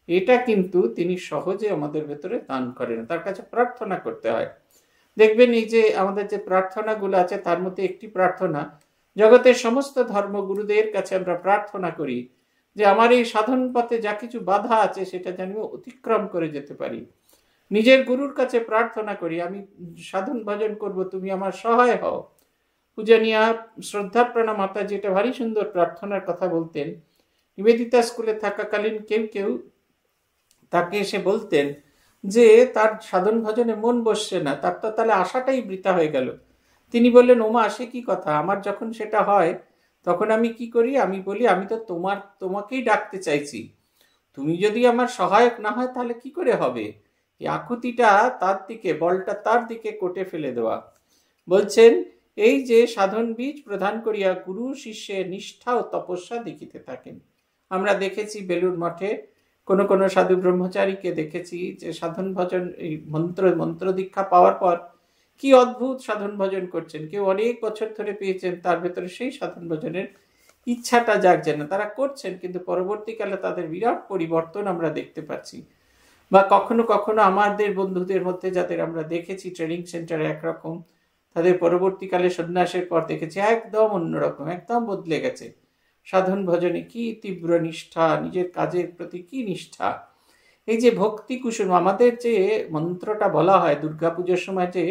এটা কিন্তু তিনি সহজে আমাদের ভেতরে দান করেন, তার কাছে প্রার্থনা করতে হয়। দেখবেন এই যে আমাদের যে প্রার্থনাগুলো আছে, তার মধ্যে একটি প্রার্থনা, জগতের সমস্ত ধর্মগুরুদের কাছে আমরা প্রার্থনা করি যে আমার এই সাধন পথে যা কিছু বাধা আছে সেটা যেন অতিক্রম করে যেতে পারি। নিজের গুরুর কাছে প্রার্থনা করি, আমি সাধন ভজন করব, তুমি আমার সহায় হও। পূজনীয়া শ্রদ্ধাপ্রাণা মাতা যেটা ভারী সুন্দর প্রার্থনার কথা বলতেন, নিবেদিতা স্কুলে থাকাকালীন কেউ কেউ তাকে এসে বলতেন যে তার সাধন ভজনে মন বসছে না, তার তো তাহলে আশাটাই বৃথা হয়ে গেল। তিনি বললেন, ওমা সে কি কথা, আমার যখন সেটা হয় তখন আমি কি করি, আমি বলি আমি তো তোমাকেই ডাকতে চাইছি, তুমি যদি আমার সহায়ক না হয় তাহলে কি করে হবে। এই আকুতিটা তার দিকে, বলটা তার দিকে কোটে ফেলে দেওয়া। বলছেন, এই যে সাধন বীজ প্রদান করিয়া গুরু শিষ্যের নিষ্ঠা ও তপস্যা দেখিতে থাকেন। আমরা দেখেছি বেলুর মঠে কোনো কোনো সাধু ব্রহ্মচারীকে দেখেছি যে সাধন ভজন, এই মন্ত্র দীক্ষা পাওয়ার পর কি অদ্ভুত সাধন ভজন করছেন। কেউ অনেক বছর ধরে পেয়েছেন, তার ভেতরে সেই সাধন ভজনের ইচ্ছাটা জাগছে না, তারা করছেন কিন্তু পরবর্তীকালে তাদের বিরাট পরিবর্তন আমরা দেখতে পাচ্ছি। বা কখনো কখনো আমাদের বন্ধুদের মধ্যে যাদের আমরা দেখেছি ট্রেনিং সেন্টারে একরকম, তাদের পরবর্তীকালে সন্ন্যাসের পর দেখেছি একদম অন্যরকম, একদম বদলে গেছে। সাধন ভজনে কি তীব্র নিষ্ঠা, নিজের কাজের প্রতি কি নিষ্ঠা। এই যে ভক্তি কুসুম, আমাদের যে মন্ত্রটা বলা হয় দুর্গাপুজোর সময়, যে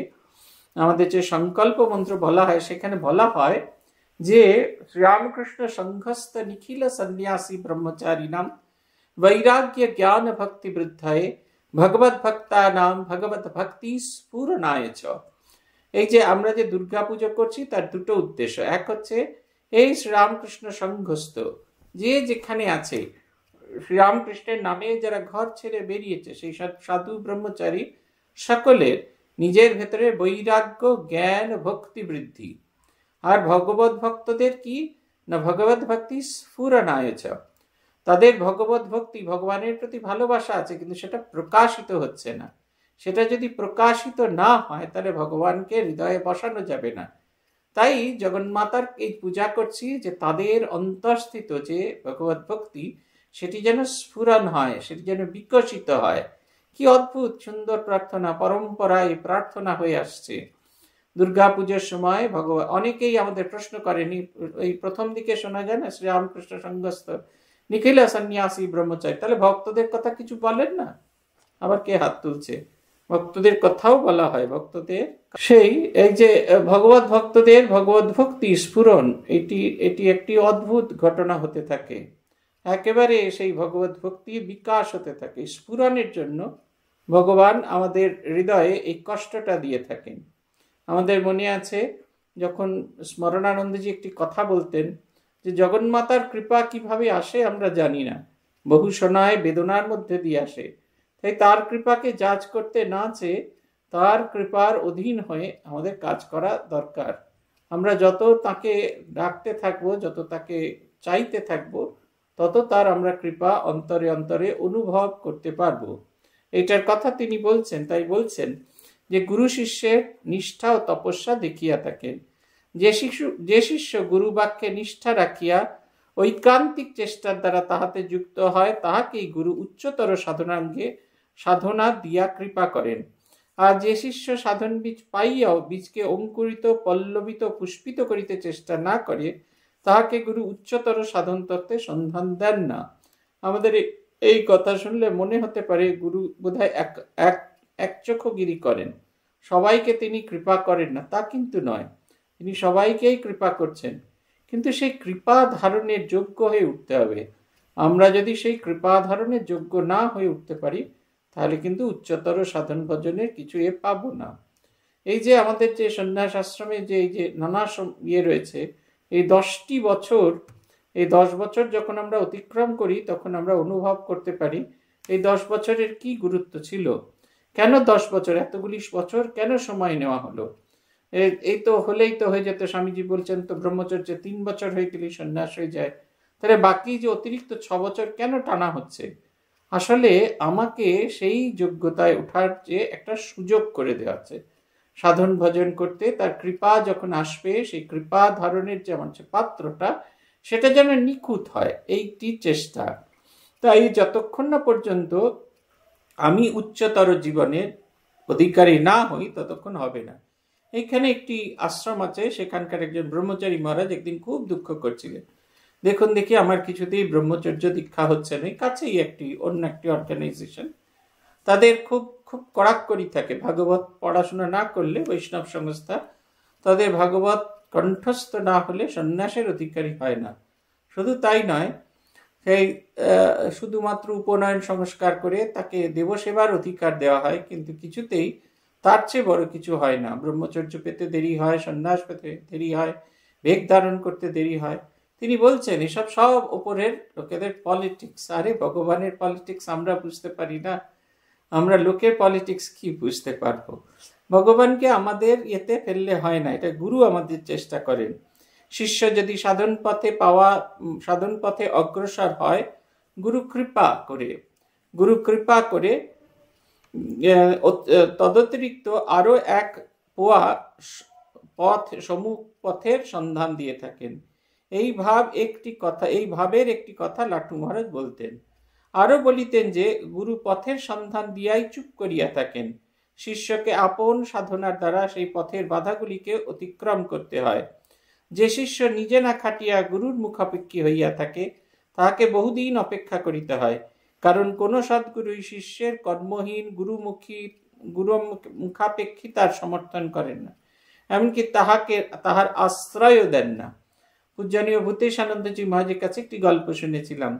আমাদের যে সংকল্প মন্ত্র বলা হয়, সেখানে বলা হয় যে শ্রীরামকৃষ্ণ সংঘস্থ নিখিল সন্ন্যাসী ব্রহ্মচারী নাম বৈরাগ্য জ্ঞান ভক্তি বৃদ্ধায় ভগবত ভক্তা নাম ভগবত ভক্তি স্ফুরণায় চ। এই যে আমরা যে দুর্গা পুজো করছি তার দুটো উদ্দেশ্য। এক হচ্ছে এই শ্রীরামকৃষ্ণ সংঘস্থ, যে যেখানে আছে শ্রীরামকৃষ্ণের নামে যারা ঘর ছেড়ে বেরিয়েছে, সেই সাধু ব্রহ্মচারী সকলের নিজের ভেতরে বৈরাগ্য জ্ঞান ভক্তি বৃদ্ধি। আর ভগবত ভক্তদের কি না, ভগবত ভক্তি স্ফুরণায় চ, তাদের ভগবত ভক্তি, ভগবানের প্রতি ভালোবাসা আছে কিন্তু সেটা প্রকাশিত হচ্ছে না। সেটা যদি প্রকাশিত না হয় তাহলে ভগবানকে হৃদয়ে বসানো যাবে না। তাই জগন্মাতার এই পূজা করছি যে তাদের অন্তঃস্থিত যে ভগবত ভক্তি, সেটি যেন স্ফুরণ হয়, সেটি যেন বিকশিত হয়। কি অদ্ভুত সুন্দর প্রার্থনা, পরম্পরায় প্রার্থনা হয়ে আসছে। দুর্গা পুজোর সময় ভগবান, অনেকেই আমাদের প্রশ্ন করেনি, এই প্রথম দিকে শোনা যায় না শ্রীরামকৃষ্ণ সংঘস্থ নিখিল সন্ন্যাসী ব্রহ্মচারী, তাহলে ভক্তদের কথা কিছু বলেন না? আবার কে হাত তুলছে? ভক্তদের কথাও বলা হয়। ভক্তদের সেই এই যে ভগবত ভক্তদের ভগবত ভক্তি স্ফুরণ, এটি একটি অদ্ভুত ঘটনা হতে থাকে। একেবারে সেই ভগবত ভক্তির বিকাশ হতে থাকে। স্ফুরণের জন্য ভগবান আমাদের হৃদয়ে এই কষ্টটা দিয়ে থাকেন। আমাদের মনে আছে যখন স্মরণানন্দজি একটি কথা বলতেন যে জগন্মাতার কৃপা কিভাবে আসে আমরা জানি না, বহু শোনায় বেদনার মধ্যে দিয়ে আসে। তাই তার কৃপাকে জাজ করতে না চেয়ে তার কৃপার অধীন হয়ে আমাদের কাজ করা দরকার। আমরা যত তাকে ডাকতে থাকবো, যত তাকে চাইতে থাকবো, তত তার আমরা কৃপা অন্তরে অন্তরে অনুভব করতে পারবো। এটার কথা তিনি বলছেন। তাই বলছেন যে গুরু শিষ্যের নিষ্ঠা ও তপস্যা দেখিয়া থাকেন। যে শিষ্য গুরু বাক্যে নিষ্ঠা রাখিয়া ঐকান্তিক চেষ্টার দ্বারা তাহাতে যুক্ত হয়, তাহাকেই গুরু উচ্চতর সাধনাঙ্গে সাধনা দিয়া কৃপা করেন। আর যে শিষ্য সাধন বীজ পাইয়াও বীজকে অঙ্কুরিত, পল্লবিত, পুষ্পিত করিতে চেষ্টা না করে, তাহাকে গুরু উচ্চতর সাধন তত্ত্বে সন্ধান দেন না। আমাদের এই কথা শুনলে মনে হতে পারে গুরু বোধহয় একচক্ষুগিরি করেন, সবাইকে তিনি কৃপা করেন না। তা কিন্তু নয়, তিনি সবাইকেই কৃপা করছেন, কিন্তু সেই কৃপা ধারণের যোগ্য হয়ে উঠতে হবে। আমরা যদি সেই কৃপা ধারণের যোগ্য না হয়ে উঠতে পারি, তাহলে কিন্তু উচ্চতর সাধন ভজনের কিছু পাবো না। এই যে আমাদের যে সন্ন্যাস আশ্রমে যে এই যে নানা রয়েছে, এই 10টি বছর, এই 10 বছর যখন আমরা অতিক্রম করি তখন আমরা অনুভব করতে পারি এই 10 বছরের কি গুরুত্ব ছিল। কেন 10 বছর, এতগুলি বছর কেন সময় নেওয়া হলো? এই তো হলেই তো হয়ে যেত। স্বামীজি বলছেন তো ব্রহ্মচর্যে 3 বছর হয়ে গেলেই সন্ন্যাস হয়ে যায়, তাহলে বাকি যে অতিরিক্ত 6 বছর কেন টানা হচ্ছে? আসলে আমাকে সেই যোগ্যতায় ওঠার যে একটা সুযোগ করে দেওয়া আছে সাধন ভজন করতে। তার কৃপা যখন আসবে, সেই কৃপা ধারণের যে আমার পাত্রটা, সেটা যেন নিখুঁত হয়, এইটি চেষ্টা। তাই যতক্ষণ না পর্যন্ত আমি উচ্চতর জীবনের অধিকারী না হই ততক্ষণ হবে না। এইখানে একটি আশ্রম আছে, সেখানকার একজন ব্রহ্মচারী মহারাজ একদিন খুব দুঃখ করছিলেন। দেখুন দেখি আমার কিছুতেই ব্রহ্মচর্য দীক্ষা হচ্ছে না। কাছেই অন্য একটি অর্গানাইজেশন, তাদের খুব খুব কড়াকড়ি থাকে। ভাগবত পড়াশোনা না করলে, বৈষ্ণব সংস্থা, তাদের ভাগবত কণ্ঠস্থ না হলে সন্ন্যাসের অধিকারী হয় না। শুধু তাই নয়, সেই শুধুমাত্র উপনয়ন সংস্কার করে তাকে দেবসেবার অধিকার দেওয়া হয়, কিন্তু কিছুতেই তার চেয়ে বড় কিছু হয় না। ব্রহ্মচর্য পেতে দেরি হয়, সন্ন্যাস পেতে দেরি হয়, বেগ ধারণ করতে দেরি হয়। তিনি বলছেন এসব সব ওপরের লোকেদের পলিটিক্স। আরে ভগবানের পলিটিক্স আমরা বুঝতে পারি না, আমরা লোকের পলিটিক্স কি বুঝতে পারবো? ভগবানকে আমাদের ইয়েতে ফেললে হয় না, এটা গুরু আমাদের চেষ্টা করেন। শিষ্য যদি সাধন পথে অগ্রসর হয় গুরু কৃপা করে তদতিরিক্ত আরো এক পোয়া পথের সন্ধান দিয়ে থাকেন। এই ভাবের একটি কথা লাটু মহারাজ বলতেন। আরো বলিতেন যে গুরু পথের সন্ধান দিয়াই চুপ করিয়া থাকেন। শিষ্যকে আপন সাধনার দ্বারা সেই পথের বাধাগুলিকে অতিক্রম করতে হয়। যে শিষ্য নিজে না খাটিয়া গুরুর মুখাপেক্ষী হইয়া থাকে তাহাকে বহুদিন অপেক্ষা করিতে হয়, কারণ কোন সদ্গুরুই শিষ্যের কর্মহীন মুখাপেক্ষিতার সমর্থন করেন না, এমনকি তাহার আশ্রয়ও দেন না। পূজনীয় ভূতেশানন্দজি মহারাজের কাছে একটি গল্প শুনেছিলাম।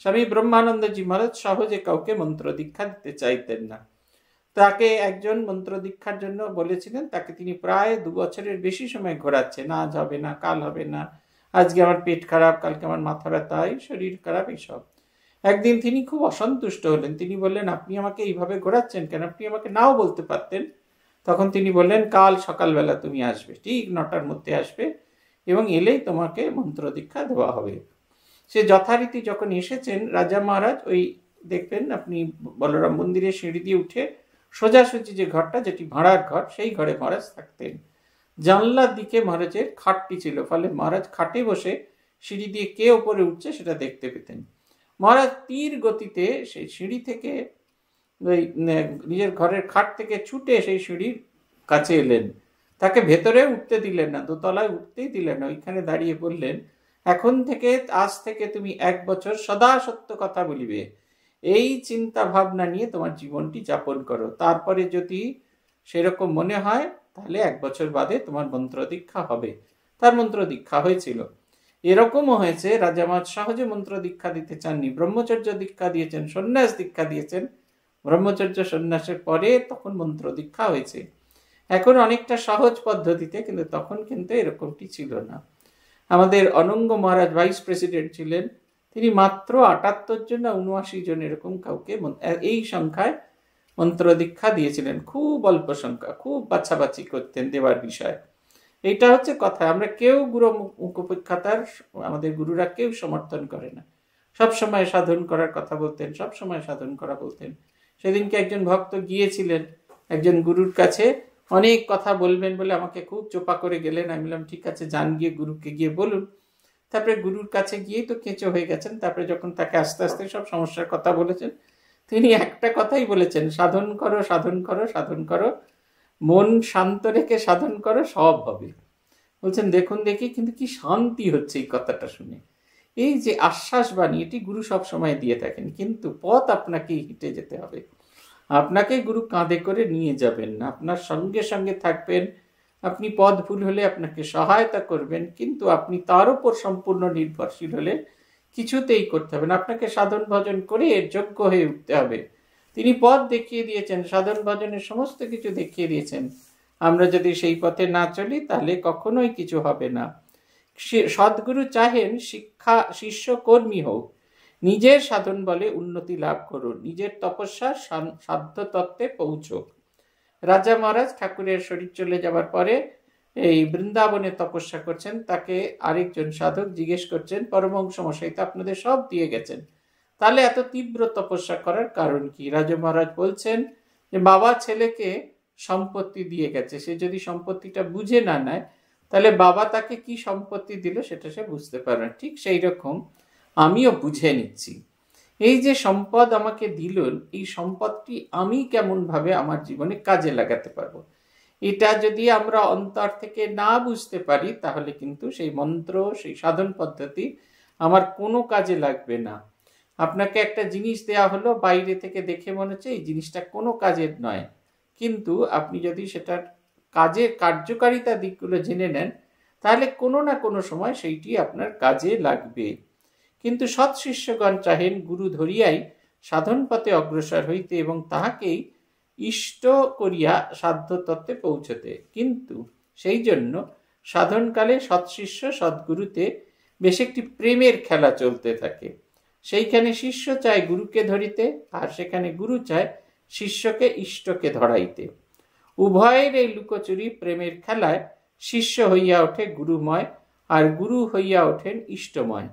স্বামী ব্রহ্মানন্দজি মহারাজ সহজে কাউকে মন্ত্র দীক্ষা দিতে চাইতেন না। তাকে একজন মন্ত্র দীক্ষার জন্য বলেছিলেন, তাকে তিনি প্রায় 2 বছরের বেশি সময় ঘোরাচ্ছে, না আজ হবে না, কাল হবে না, আজকে আমার পেট খারাপ, কালকে আমার মাথা ব্যথা, শরীর খারাপ, এইসব। একদিন তিনি খুব অসন্তুষ্ট হলেন। তিনি বললেন, আপনি আমাকে এইভাবে ঘোরাচ্ছেন কেন? আপনি আমাকে নাও বলতে পারতেন। তখন তিনি বললেন, কাল সকালবেলা তুমি আসবে, ঠিক 9টার মধ্যে আসবে, এবং এলেই তোমাকে মন্ত্র দীক্ষা দেওয়া হবে। সে যথারীতি যখন এসেছেন, রাজা মহারাজ ওই দেখবেন আপনি বলরাম মন্দিরের সিঁড়ি দিয়ে উঠে সোজাসুজি যে ঘরটা, যেটি ভাড়ার ঘর, সেই ঘরে মহারাজ থাকতেন। জানলার দিকে মহারাজের খাটটি ছিল, ফলে মহারাজ খাটে বসে সিঁড়ি দিয়ে কে ওপরে উঠছে সেটা দেখতে পেতেন। মহারাজ তীর গতিতে সেই সিঁড়ি থেকে ওই নিজের ঘরের খাট থেকে ছুটে সেই সিঁড়ির কাছে এলেন। তাকে ভেতরে উঠতে দিলেন না, দোতলায় উঠতেই দিলেন না, ওইখানে দাঁড়িয়ে বললেন, আজ থেকে তুমি 1 বছর সদা সত্য কথা বলিবে, এই চিন্তা ভাবনা নিয়ে তোমার জীবনটি যাপন করো। তারপরে যদি সেরকম মনে হয় তাহলে 1 বছর বাদে তোমার মন্ত্র দীক্ষা হবে। তার মন্ত্র দীক্ষা হয়েছিল। এরকমও হয়েছে, রাজা মহারাজ সহজে মন্ত্র দীক্ষা দিতে চাননি, ব্রহ্মচর্য দীক্ষা দিয়েছেন, সন্ন্যাস দীক্ষা দিয়েছেন। ব্রহ্মচর্য সন্ন্যাসের পরে তখন মন্ত্র দীক্ষা হয়েছে। এখন অনেকটা সহজ পদ্ধতিতে, কিন্তু তখন কিন্তু এরকমটি ছিল না। আমাদের অনঙ্গ মহারাজ ভাইস প্রেসিডেন্ট ছিলেন, তিনি মাত্র 78 জন না 79 জন এরকম কাউকে এই সংখ্যায় মন্ত্র দীক্ষা দিয়েছিলেন। খুব অল্প সংখ্যা, খুব বাছাবাছি করতেন দেওয়ার বিষয়। এইটা হচ্ছে কথা। আমরা কেউ গুরু মুখোপেক্ষাতার, আমাদের গুরুরা কেউ সমর্থন করে না। সবসময় সাধন করার কথা বলতেন, সবসময় সাধন করা বলতেন। সেদিনকে একজন ভক্ত গিয়েছিলেন একজন গুরুর কাছে, অনেক কথা বলবেন বলে আমাকে খুব চোপা করে গেলেন। আমি বললাম, ঠিক আছে, যান, গিয়ে গুরুকে গিয়ে বলুন। তারপরে গুরুর কাছে গিয়েই তো কেঁচো হয়ে গেছেন। তারপরে যখন তাকে আস্তে আস্তে সব সমস্যার কথা বলেছেন, তিনি একটা কথাই বলেছেন, সাধন করো, সাধন করো, সাধন করো, মন শান্ত রেখে সাধন করো, সব হবে। বলছেন, দেখুন দেখি, কিন্তু কি শান্তি হচ্ছে এই কথাটা শুনে। এই যে আশ্বাস বাণী, এটি গুরু সব সময় দিয়ে থাকেন, কিন্তু পথ আপনাকে হেঁটে যেতে হবে। আপনাকে গুরু কাঁধে করে নিয়ে যাবেন না, আপনার সঙ্গে সঙ্গে থাকবেন। আপনি পথ ভুল হলে আপনাকে সহায়তা করবেন, কিন্তু আপনি তার উপর সম্পূর্ণ নির্ভরশীল হলে কিছুতেই করতে হবে না। আপনাকে সাধন ভজন করে এর যোগ্য হয়ে উঠতে হবে। তিনি পথ দেখিয়ে দিয়েছেন, সাধন ভজনের সমস্ত কিছু দেখিয়ে দিয়েছেন। আমরা যদি সেই পথে না চলি তাহলে কখনোই কিছু হবে না। সদ্গুরু চাহেন শিষ্য কর্মী হোক, নিজের সাধন বলে উন্নতি লাভ করুন, নিজের তপস্যার সাধ্য তত্ত্বে পৌঁছক। রাজা মহারাজ ঠাকুরের শরীর চলে যাবার পরে এই বৃন্দাবনে তপস্যা করছেন। তাকে আরেকজন সাধক জিজ্ঞেস করছেন, পরমহংস মশাই তো আপনাদের সব দিয়ে গেছেন, তাহলে এত তীব্র তপস্যা করার কারণ কি? রাজা মহারাজ বলছেন যে বাবা ছেলেকে সম্পত্তি দিয়ে গেছে, সে যদি সম্পত্তিটা বুঝে না নেয় তাহলে বাবা তাকে কি সম্পত্তি দিল সেটা সে বুঝতে পারবে না। ঠিক সেই রকম আমিও বুঝে নিচ্ছি, এই যে সম্পদ আমাকে দিলেন, এই সম্পদটি আমি কেমন ভাবে আমার জীবনে কাজে লাগাতে পারবো, এটা যদি আমরা অন্তর থেকে না বুঝতে পারি তাহলে কিন্তু সেই মন্ত্র, সেই সাধন পদ্ধতি আমার কোনো কাজে লাগবে না। আপনাকে একটা জিনিস দেয়া হলো, বাইরে থেকে দেখে মনে হচ্ছে এই জিনিসটা কোনো কাজের নয়, কিন্তু আপনি যদি সেটার কাজের কার্যকারিতা দিকগুলো জেনে নেন তাহলে কোনো না কোনো সময় সেইটি আপনার কাজে লাগবে। কিন্তু সৎ শিষ্যগণ চাহেন গুরু ধরিয়াই সাধন পথে অগ্রসর হইতে এবং তাহাকেই ইষ্ট করিয়া সাধ্য তত্ত্বে পৌঁছতে। কিন্তু সেই জন্য সাধনকালে সৎশিষ্য সদ্গুরুতে বেশ একটি প্রেমের খেলা চলতে থাকে। সেইখানে শিষ্য চায় গুরুকে ধরিতে, আর সেখানে গুরু চায় শিষ্যকে ইষ্টকে ধরাইতে। উভয়ের এই লুকোচুরি প্রেমের খেলায় শিষ্য হইয়া ওঠে গুরুময়, আর গুরু হইয়া ওঠেন ইষ্টময়।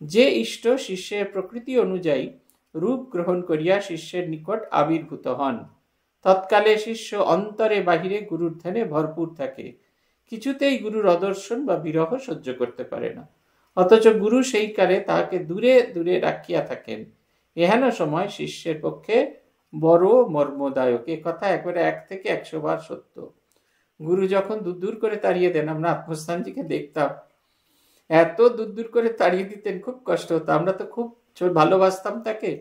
যে ইষ্ট শিষ্যের প্রকৃতি অনুযায়ী রূপ গ্রহণ করিয়া শিষ্যের নিকট আবির্ভূত হন। তৎকালে শিষ্য অন্তরে বাহিরে গুরুর ধ্যানে ভরপুর থাকে, কিছুতেই গুরুর অদর্শন বা বিরহ সহ্য করতে পারে না। অথচ গুরু সেই কালে তাহাকে দূরে দূরে রাখিয়া থাকেন। এহেন সময় শিষ্যের পক্ষে বড় মর্মদায়ক। এ কথা একবারে 1 থেকে 100 বার সত্য। গুরু যখন দূর দূর করে তাড়িয়ে দেন, আমরা আত্মস্থানজিকে দেখতাম, এত দূর দূর করে তাড়িয়ে দিতেন, খুব কষ্ট হতো। আমরা তো খুব ভালোবাসতাম তাকে।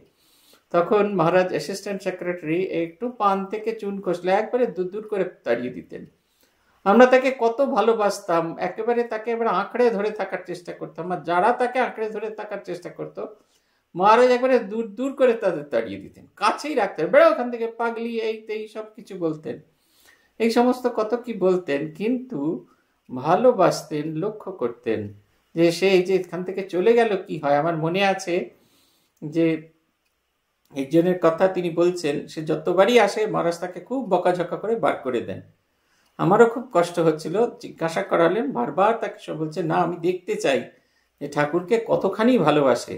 তখন মহারাজ অ্যাসিস্ট্যান্ট সেক্রেটারি একটু পান থেকে চুন খসলে একবারে দূর দূর করে তাড়িয়ে দিতেন। আমরা তাকে কত ভালোবাসতাম, একেবারে তাকে এবার আঁকড়ে ধরে থাকার চেষ্টা করতাম। আর যারা তাকে আঁকড়ে ধরে থাকার চেষ্টা করতো, মহারাজ একবারে দূর দূর করে তাদের তাড়িয়ে দিতেন, কাছেই রাখতেন। বেড়া ওখান থেকে, পাগলি, এই সব কিছু বলতেন, এই সমস্ত কত কি বলতেন। কিন্তু ভালোবাসতেন, লক্ষ্য করতেন যে সে এই যে এখান থেকে চলে গেল কি হয়। আমার মনে আছে যে একজনের কথা তিনি বলছেন, সে যতবারই আসে মহারাজ তাকে খুব বকাঝকা করে বার করে দেন। আমারও খুব কষ্ট হচ্ছিল, জিজ্ঞাসা করালেন, বারবার তাকে সব বলছে, না আমি দেখতে চাই যে ঠাকুরকে কতখানি ভালোবাসে,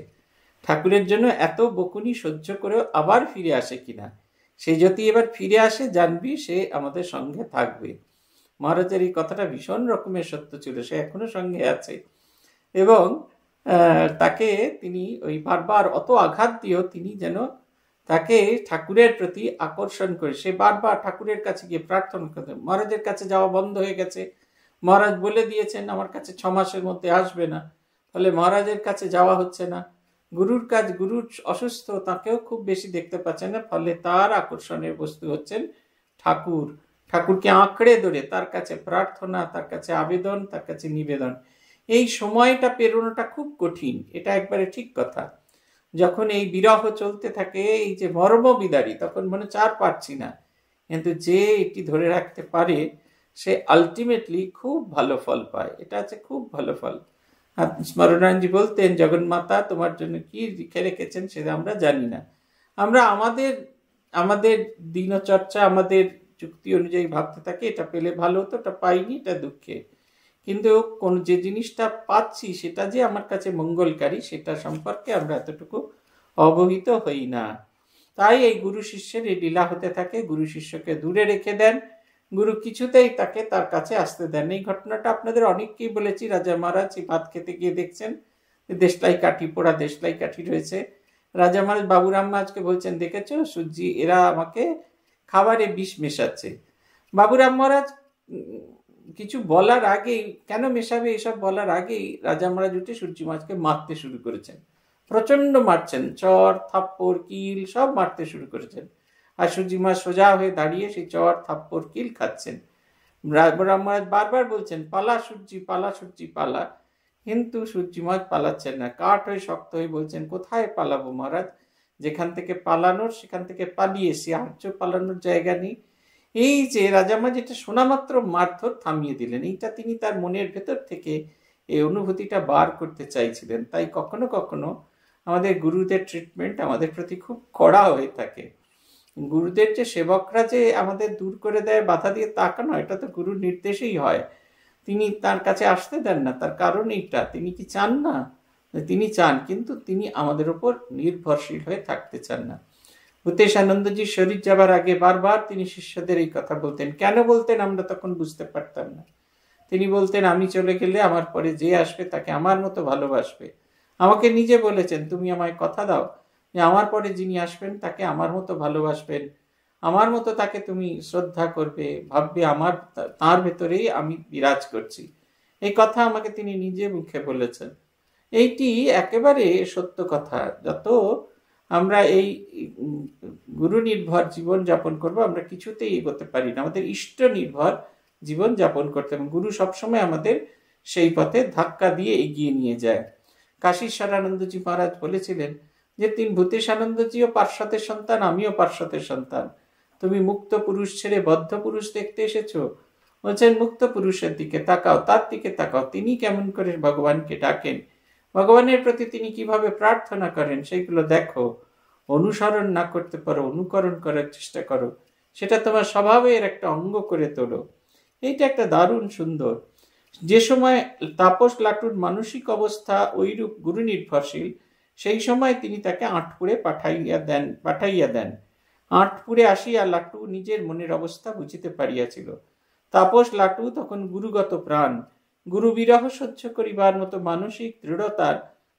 ঠাকুরের জন্য এত বকুনি সহ্য করেও আবার ফিরে আসে কিনা। সে যদি এবার ফিরে আসে জানবি সে আমাদের সঙ্গে থাকবে। মহারাজের এই কথাটা ভীষণ রকমের সত্য ছিল, সে এখনো সঙ্গে আছে। এবং তাকে তিনি ওই বারবার অত আঘাত দিয়েও তিনি যেন তাকে ঠাকুরের প্রতি আকর্ষণ করে সে বারবার ঠাকুরের কাছে গিয়ে প্রার্থনা করতেন। মহারাজের কাছে যাওয়া বন্ধ হয়ে গেছে, মহারাজ বলে দিয়েছেন আমার কাছে 6 মাসের মধ্যে আসবে না, ফলে মহারাজের কাছে যাওয়া হচ্ছে না। গুরুর কাজ, গুরুর অসুস্থ, তাকেও খুব বেশি দেখতে পাচ্ছেন না, ফলে তার আকর্ষণের বস্তু হচ্ছেন ঠাকুর। ঠাকুরকে আঁকড়ে ধরে তার কাছে প্রার্থনা, তার কাছে আবেদন, তার কাছে নিবেদন। এই সময়টা পেরোনোটা খুব কঠিন, এটা একবারে ঠিক কথা। যখন এই বিরহ চলতে থাকে, এই যে মর্ম বিদারী, তখন মনে চার পারছি না, কিন্তু যে এটি ধরে রাখতে পারে সে আলটিমেটলি খুব ভালো ফল পায়। এটা আছে খুব ভালো ফল। আর স্মরণানন্দজি বলতেন, জগন্মাতা তোমার জন্য কি লিখে রেখেছেন সেটা আমরা জানি না। আমরা আমাদের দিনচর্চা, আমাদের যুক্তি অনুযায়ী ভাবতে থাকি এটা পেলে ভালো হতো, এটা পাইনি, এটা দুঃখে। কিন্তু কোন যে জিনিসটা পাচ্ছি সেটা যে আমার কাছে মঙ্গলকারী, সেটা সম্পর্কে আমরা এতটুকু অবহিত হই না। তাই এই গুরু শিষ্যের এই লীলা হতে থাকে। গুরু শিষ্যকে দূরে রেখে দেন, গুরু কিছুতেই তাকে তার কাছে আসতে দেন। এই ঘটনাটা আপনাদের অনেককেই বলেছি। রাজা মহারাজ ভাত খেতে গিয়ে দেখছেন দেশলাই কাঠি, পোড়া দেশলাই কাঠি রয়েছে। রাজা মহারাজ বাবুরাম মহারাজকে বলছেন, দেখেছো সূর্যি, এরা আমাকে খাবারে বিষ মেশাচ্ছে। বাবুরাম মহারাজ কিছু বলার আগেই, কেন মেশাবে এসব বলার আগেই রাজা মহারাজ উঠে সূর্যি মহারাজকে মারতে শুরু করেছেন। প্রচন্ড মারছেন, চর থাপ্পড় কিল সব মারতে শুরু করেছেন। আর সূর্যি মহারাজ সোজা হয়ে দাঁড়িয়ে সেই চর থাপ্পড় কিল খাচ্ছেন। বাবুরাম মহারাজ বারবার বলছেন, পালা সূর্যি, পালা সূর্যি, পালা। কিন্তু সূর্যি মহারাজ পালাচ্ছেন না, কাঠ হয়ে শক্ত হয়ে বলছেন, কোথায় পালাবো মহারাজ, যেখান থেকে পালানোর সেখান থেকে পালিয়েছি, আর পালানোর জায়গা নেই। এই যে রাজা মহারাজ যেটা শোনা মাত্র মারধর থামিয়ে দিলেন, এইটা তিনি তার মনের ভেতর থেকে এই অনুভূতিটা বার করতে চাইছিলেন। তাই কখনো কখনো আমাদের গুরুদের ট্রিটমেন্ট আমাদের প্রতি খুব কড়া হয়ে থাকে। গুরুদের যে সেবকরা যে আমাদের দূর করে দেয়, বাধা দিয়ে, তা কেন, এটা তো গুরুর নির্দেশেই হয়। তিনি তার কাছে আসতে দেন না, তার কারণ এইটা, তিনি কি চান না? তিনি চান, কিন্তু তিনি আমাদের উপর নির্ভরশীল হয়ে থাকতে চান না। ভূতেশানন্দজির শরীর যাবার আগে বারবার তিনি শিষ্যদের এই কথা বলতেন। কেন বলতেন আমরা তখন বুঝতে পারতাম না। তিনি বলতেন, আমি চলে গেলে আমার পরে যে আসবে তাকে আমার মতো ভালোবাসবে। আমাকে নিজে বলেছেন, তুমি আমায় কথা দাও যে আমার পরে যিনি আসবেন তাকে আমার মতো ভালোবাসবেন, আমার মতো তাকে তুমি শ্রদ্ধা করবে, ভাববে আমার তার ভেতরেই আমি বিরাজ করছি। এই কথা আমাকে তিনি নিজে মুখে বলেছেন। এইটি একেবারে সত্য কথা। যত আমরা এই গুরু নির্ভর জীবন যাপন করবো, আমরা কিছুতেই এগোতে পারি না। আমাদের ইষ্ট নির্ভর জীবন যাপন করতে হবে। গুরু সবসময় আমাদের সেই পথে ধাক্কা দিয়ে এগিয়ে নিয়ে যায়। কাশীশ্বরানন্দজি মহারাজ বলেছিলেন যে তিনি ভূতেশানন্দজিও পার্শ্বদের সন্তান, আমিও পার্শ্বদের সন্তান, তুমি মুক্ত পুরুষ ছেড়ে বদ্ধ পুরুষ দেখতে এসেছো? বলছেন মুক্ত পুরুষের দিকে তাকাও, তার দিকে তাকাও, তিনি কেমন করে ভগবানকে ডাকেন, ভগবানের প্রতি তিনি কিভাবে প্রার্থনা করেন, সেইগুলো দেখো। অনুসরণ না করতে পারো, অনুকরণ করার চেষ্টা করো, সেটা তোমার স্বভাবের একটা অঙ্গ করে তোলো। এইটা একটা দারুণ সুন্দর। যে সময় তাপস লাটুর মানসিক অবস্থা ওইরূপ গুরু নির্ভরশীল, সেই সময় তিনি তাকে আঁটপুরে পাঠাইয়া দেন। আঁটপুরে আসিয়া লাটু নিজের মনের অবস্থা বুঝিতে পারিয়াছিল। তাপস লাটু তখন গুরুগত প্রাণ, গুরু বিরহ সহ্য করিবার মতো মানসিক দৃঢ়তার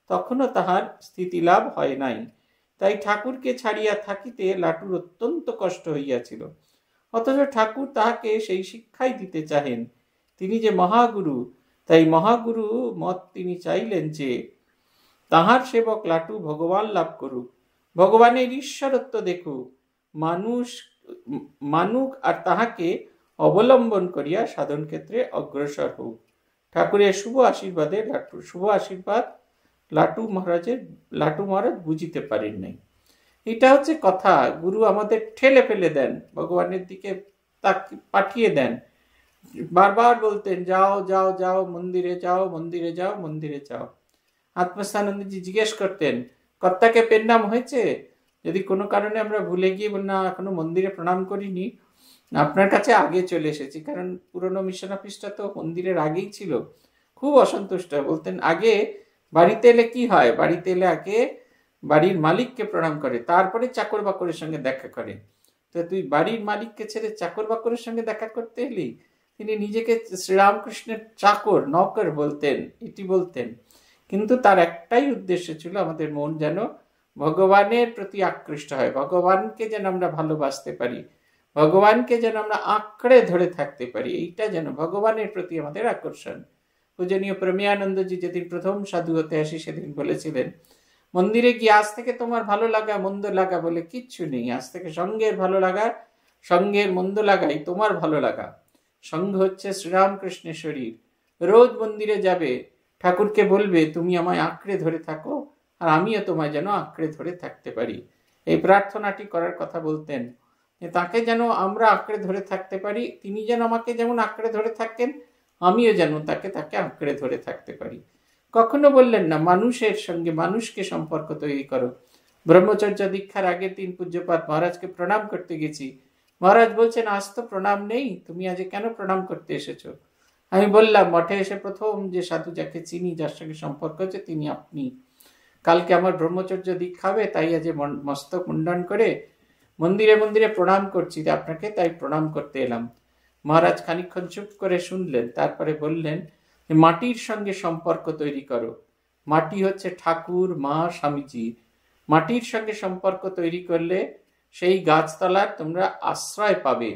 তখনও তাহার স্থিতিলাভ হয় নাই। তাই ঠাকুরকে ছাড়িয়া থাকিতে লাটুর অত্যন্ত কষ্ট হইয়াছিল। অথচ ঠাকুর তাহাকে সেই শিক্ষাই দিতে চাহেন। তিনি যে মহাগুরু, তাই মহাগুরু মত তিনি চাইলেন যে তাহার সেবক লাটু ভগবান লাভ করুক, ভগবানের ঈশ্বরত্ব দেখুক, মানুক আর তাহাকে অবলম্বন করিয়া সাধন ক্ষেত্রে অগ্রসর হোক। ঠাকুরের শুভ আশীর্বাদ লাটু মহারাজ বুঝিতে পারেন নাই। এটা হচ্ছে কথা। গুরু আমাদের ঠেলে ফেলে দেন, ভগবানের দিকে তাকে পাঠিয়ে দেন। বারবার বলতেন যাও যাও যাও, মন্দিরে যাও, মন্দিরে যাও, মন্দিরে যাও। আত্মস্থানন্দজি জিজ্ঞেস করতেন কর্তাকে পেন নাম হয়েছে? যদি কোনো কারণে আমরা ভুলে গিয়ে না এখনো মন্দিরে প্রণাম করিনি, আপনার কাছে আগে চলে এসেছি, কারণ পুরনো মিশন অফিসটা তো মন্দিরের আগেই ছিল। খুব অসন্তুষ্ট, বলতেন আগে বাড়িতে এলে কি হয়, বাড়িতে এলে আগে বাড়ির মালিককে প্রণাম করে, তারপরে চাকর বাকরের সঙ্গে দেখা করে। তো তুই বাড়ির মালিককে ছেড়ে চাকর বাকরের সঙ্গে দেখা করতে এলি? তিনি নিজেকে শ্রীরামকৃষ্ণের চাকর, নৌকর বলতেন, এটি বলতেন। কিন্তু তার একটাই উদ্দেশ্য ছিল আমাদের মন যেন ভগবানের প্রতি আকৃষ্ট হয়, ভগবানকে যেন আমরা ভালোবাসতে পারি, ভগবানকে যেন আমরা আঁকড়ে ধরে থাকতে পারি, এইটা যেন ভগবানের প্রতি আমাদের আকর্ষণ। পূজনীয় প্রেমিয়ানন্দজি যেদিন প্রথম সাধু হতে আসি সেদিন বলেছিলেন মন্দিরে গিয়ে আজ থেকে তোমার ভালো লাগা মন্দ লাগা বলে কিচ্ছু নেই, আজ থেকে সঙ্গের ভালো লাগা সঙ্গের মন্দ লাগাই তোমার ভালো লাগা। সঙ্গ হচ্ছে শ্রীরামকৃষ্ণের শরীর। রোজ মন্দিরে যাবে, ঠাকুরকে বলবে তুমি আমায় আঁকড়ে ধরে থাকো আর আমিও তোমায় যেন আঁকড়ে ধরে থাকতে পারি। এই প্রার্থনাটি করার কথা বলতেন, তাকে যেন আমরা আঁকড়ে ধরে থাকতে পারি, তিনি যেন আমাকে যেমন আঁকড়ে ধরে থাকেন, আমিও যেন তাকে আঁকড়ে ধরে থাকতে পারি। কখনো বললেন না মানুষের সঙ্গে মানুষকে সম্পর্ক তৈরি করো। ব্রহ্মচর্য দীক্ষার আগের দিন পূজ্যপাদ মহারাজকে প্রণাম করতে গেছি, মহারাজ বলছেন আজ তো প্রণাম নেই, তুমি আজ কেন প্রণাম করতে এসেছো? আমি বললাম মঠে এসে প্রথম যে সাধু যাকে চিনি, যার সঙ্গে সম্পর্ক হচ্ছে তিনি আপনি। কালকে আমার ব্রহ্মচর্য দীক্ষা হবে, তাই আজ মস্তক মুন্ডন করে মন্দিরে মন্দিরে প্রণাম করছি আপনাকে, তাই প্রণাম করতে এলাম। মহারাজ খানিকক্ষণ চুপ করে শুনলেন, তারপরে বললেন মাটির সঙ্গে সম্পর্ক তৈরি করো। মাটি হচ্ছে ঠাকুর, মা, স্বামীজি। মাটির সঙ্গে সম্পর্ক তৈরি করলে সেই গাছতলার তোমরা আশ্রয় পাবে।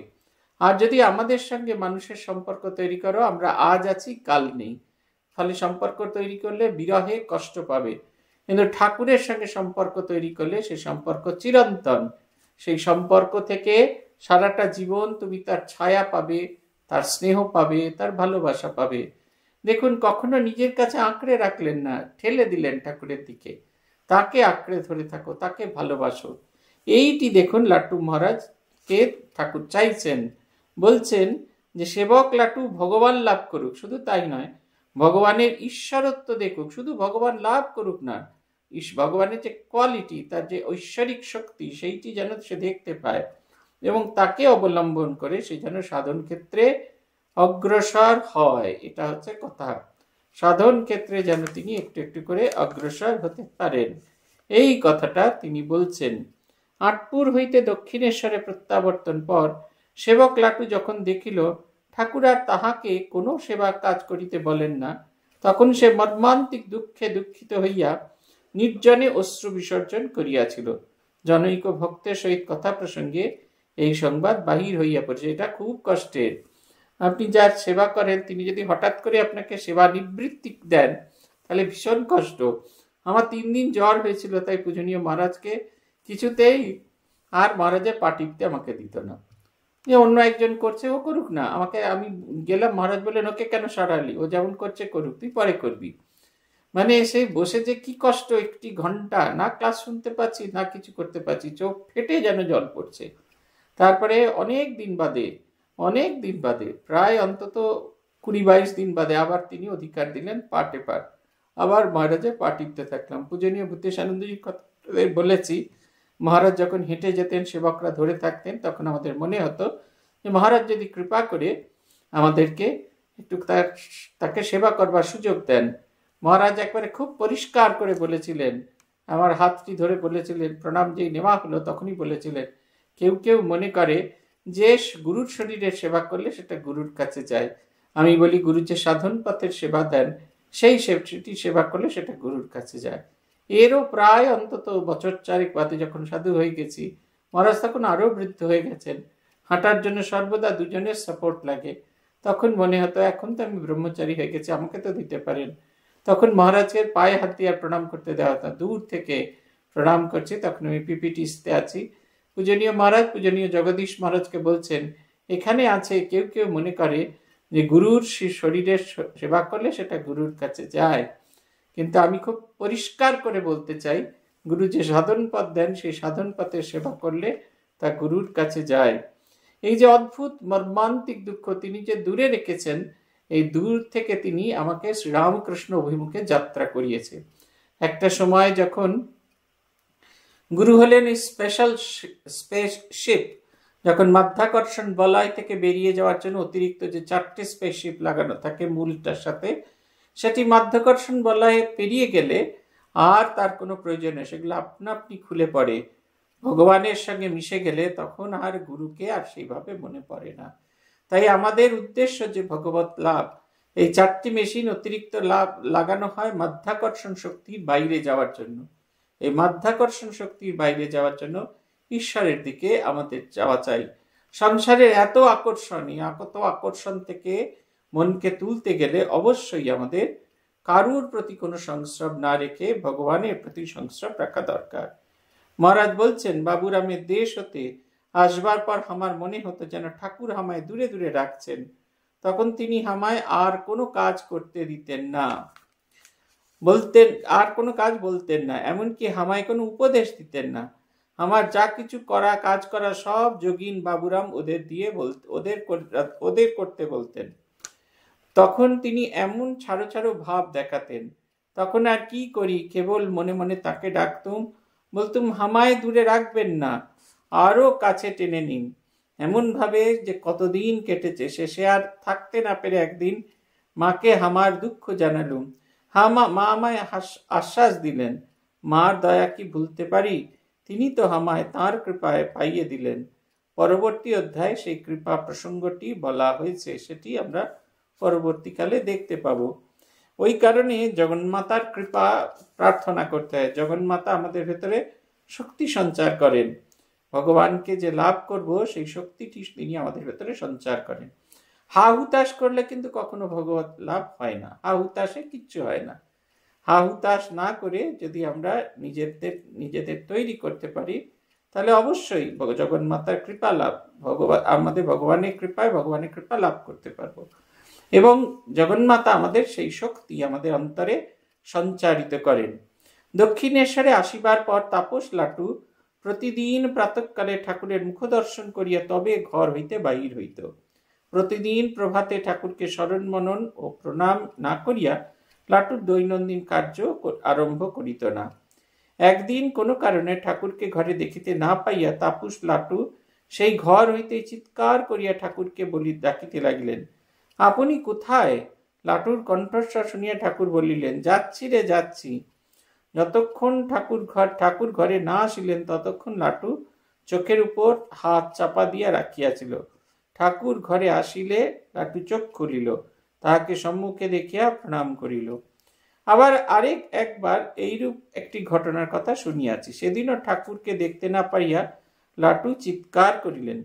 আর যদি আমাদের সঙ্গে মানুষের সম্পর্ক তৈরি করো, আমরা আজ আছি কাল নেই, ফলে সম্পর্ক তৈরি করলে বিরহে কষ্ট পাবে। কিন্তু ঠাকুরের সঙ্গে সম্পর্ক তৈরি করলে সেই সম্পর্ক চিরন্তন, সেই সম্পর্ক থেকে সারাটা জীবন তুমি তার ছায়া পাবে, তার স্নেহ পাবে, তার ভালোবাসা পাবে। দেখুন কখনো নিজের কাছে আঁকড়ে রাখলেন না, ঠেলে দিলেন ঠাকুরের দিকে, তাকে আঁকড়ে ধরে থাকো, তাকে ভালোবাসো। এইটি দেখুন লাটু মহারাজকে ঠাকুর চাইছেন, বলছেন যে সেবক লাটু ভগবান লাভ করুক, শুধু তাই নয় ভগবানের ঈশ্বরত্ব দেখুক, শুধু ভগবান লাভ করুক না, ভগবানের যে কোয়ালিটি, তার যে ঐশ্বরিক শক্তি, সেইটি যেন সে দেখতে পায় এবং তাকে অবলম্বন করে সে যেন সাধন ক্ষেত্রে অগ্রসর হয়। এটা হচ্ছে কথা, সাধন ক্ষেত্রে যেন তিনি একটু একটু করে অগ্রসর হতে পারেন, এই কথাটা তিনি বলছেন। আটপুর হইতে দক্ষিণেশ্বরে প্রত্যাবর্তন পর সেবক লাটু যখন দেখিল ঠাকুর আর তাহাকে কোনো সেবা কাজ করিতে বলেন না, তখন সে মর্মান্তিক দুঃখে দুঃখিত হইয়া নির্জনে অশ্রু বিসর্জন করিয়াছিল। জনৈক ভক্তের সহিত কথা প্রসঙ্গে এই সংবাদ বাহির হইয়া পড়েছে। এটা খুব কষ্টের। আপনি যার সেবা করেন তিনি যদি হঠাৎ করে আপনাকে সেবা নিবৃত্তি দেন তাহলে ভীষণ কষ্ট। আমার 3 দিন জ্বর হয়েছিল, তাই পূজনীয় মহারাজকে কিছুতেই আর মহারাজের পা টিপতে আমাকে দিত না, যে অন্য একজন করছে ও করুক না, আমাকে, আমি গেলাম মহারাজ বললেন ওকে কেন সারালি, ও যেমন করছে করুক, তুই পরে করবি। মানে এসে বসে যে কি কষ্ট, একটি ঘন্টা না ক্লাস শুনতে পাচ্ছি না কিছু করতে পারছি, চোখ ফেটে যেন জল পড়ছে। তারপরে অনেক দিন বাদে প্রায় অন্তত 20-22 দিন বাদে আবার তিনি অধিকার দিলেন পাটে পাট। আবার মহারাজের পা টিপতে থাকলাম। পূজনীয় ভূতেশানন্দজির কথা বলেছি, মহারাজ যখন হেঁটে যেতেন সেবকরা ধরে থাকতেন, তখন আমাদের মনে হতো যে মহারাজ যদি কৃপা করে আমাদেরকে একটু তাকে সেবা করবার সুযোগ দেন। মহারাজ একবারে খুব পরিষ্কার করে বলেছিলেন, আমার হাতটি ধরে বলেছিলেন, প্রণাম যেই নেওয়া হলো তখনই বলেছিলেন, কেউ কেউ মনে করে যে গুরুর শরীরের সেবা করলে সেটা গুরুর কাছে যায়। আমি বলি, গুরু যে সাধন পথের সেবা দেন সেই সেবা করলে সেটা গুরুর কাছে যায়। এরও প্রায় অন্তত বছর 4 বাদে যখন সাধু হয়ে গেছি, মহারাজ তখন আরও বৃদ্ধ হয়ে গেছেন, হাঁটার জন্য সর্বদা দুজনের সাপোর্ট লাগে। তখন মনে হতো এখন তো আমি ব্রহ্মচারী হয়ে গেছি, আমাকে তো দিতে পারেন। তখন মহারাজের পায়ে হাত দিয়ে প্রণাম করতে দেওয়া হতো, দূর থেকে প্রণাম করছি, তখন আমি পিপিটিসতে আছি। পূজনীয় মহারাজ, পূজনীয় জগদীশ মহারাজকে বলছেন, এখানে আছে কেউ কেউ মনে করে যে গুরুর শরীরের সেবা করলে সেটা গুরুর কাছে যায়, কিন্তু আমি খুব পরিষ্কার করে বলতে চাই, গুরু যে সাধন পথ দেন সেই সাধন পথের সেবা করলে তা গুরুর কাছে যায়। এই যে অদ্ভুত মর্মান্তিক দুঃখ তিনি যে দূরে রেখেছেন, এই দূর থেকে তিনি আমাকে শ্রীরামকৃষ্ণ অভিমুখে যাত্রা করিয়েছে। একটা সময় যখন গুরু হলেন এই স্পেশাল স্পেসশিপ, যখন মাধ্যাকর্ষণ বলয় থেকে বেরিয়ে যাওয়ার জন্য অতিরিক্ত যে 4টে স্পেসশিপ লাগানো থাকে মূলটার সাথে, সেটি মাধ্যাকর্ষণ বলয়ে পেরিয়ে গেলে আর তার কোনো প্রয়োজন নেই, সেগুলো আপনা আপনি খুলে পড়ে। ভগবানের সঙ্গে মিশে গেলে তখন আর গুরুকে আর সেইভাবে মনে পড়ে না। তাই আমাদের উদ্দেশ্য যে ভগবত লাভ, এই 4টি মেশিন অতিরিক্ত লাভ লাগানো হয় মাধ্যাকর্ষণ শক্তির বাইরে যাওয়ার জন্য। এই মাধ্যাকর্ষণ শক্তির বাইরে যাওয়ার জন্য ঈশ্বরের দিকে আমাদের যাওয়া চাই। সংসারের এত আকর্ষণ থেকে মনকে তুলতে গেলে অবশ্যই আমাদের কারুর প্রতি কোনো সংস্রব না রেখে ভগবানের প্রতি সংস্রব রাখা দরকার। মহারাজ বলছেন, বাবুরামের দেশ হতে আসবার পর আমার মনে হতো যেন ঠাকুর আমায় দূরে দূরে রাখছেন। তখন তিনি আমায় আর কোনো কাজ করতে দিতেন না, বলতেন না, এমনকি আমায় কোনো উপদেশ দিতেন না। আমার যা কিছু কাজ করা সব যোগীন বাবুরাম ওদের করতে বলতেন। তখন তিনি এমন ছাড়ো ভাব দেখাতেন, তখন আর কি করি, কেবল মনে মনে তাকে ডাকতুম, বলতুম হামায় দূরে রাখবেন না, আরো কাছে টেনে নিন। এমন ভাবে যে কতদিন কেটেছে, শেষে আর থাকতে না পেরে একদিন মাকে আমার দুঃখ জানালুম। মা আমায় আশ্বাস দিলেন, মার দয়া কি ভুলতে পারি, তিনি তো আমায় তাঁর কৃপায় পাইয়ে দিলেন। পরবর্তী অধ্যায়ে সেই কৃপা প্রসঙ্গটি বলা হয়েছে, সেটি আমরা পরবর্তীকালে দেখতে পাবো। ওই কারণে জগন্মাতার কৃপা প্রার্থনা করতে হয়। জগন্মাতা আমাদের ভেতরে শক্তি সঞ্চার করেন, ভগবানকে যে লাভ করব সেই শক্তিটি তিনি আমাদের ভেতরে সঞ্চার করেন। হা হুতাশ করলে কিন্তু কখনো ভগবত লাভ হয় না, হা হুতাশে কিচ্ছু হয় না। হা হুতাশ না করে যদি আমরা নিজেদের তৈরি করতে পারি, তাহলে অবশ্যই জগন্মাতার কৃপা লাভ, আমাদের ভগবানের কৃপা লাভ করতে পারবো। এবং জগন্মাতা আমাদের সেই শক্তি আমাদের অন্তরে সঞ্চারিত করেন। দক্ষিণেশ্বরে আসিবার পর তাপস লাটু প্রতিদিন প্রাতঃকালে ঠাকুরের মুখ দর্শন করিয়া তবে ঘর হইতে বাহির হইত। প্রতিদিন প্রভাতে ঠাকুরকে স্মরণ মনন ও প্রণাম না করিয়া লাটুর দৈনন্দিন কার্য আরম্ভ করিত না। একদিন কোনো কারণে ঠাকুরকে ঘরে দেখিতে না পাইয়া তাপস লাটু সেই ঘর হইতে চিৎকার করিয়া ঠাকুরকে ডাকিতে লাগিলেন, আপনি কোথায়? লাটুর কণ্ঠস্বর শুনিয়া ঠাকুর বলিলেন, যাচ্ছি রে যাচ্ছি। যতক্ষণ ঠাকুর ঘরে না আসিলেন ততক্ষণ লাটু চোখের উপর হাত চাপা দিয়া রাখিয়াছিল। ঠাকুর ঘরে আসিলে লাটু চোখ খুলিল, তাহাকে সম্মুখে দেখিয়া প্রণাম করিল। আবার একবার এইরূপ একটি ঘটনার কথা শুনিয়াছি। সেদিনও ঠাকুরকে দেখতে না পাইয়া লাটু চিৎকার করিলেন।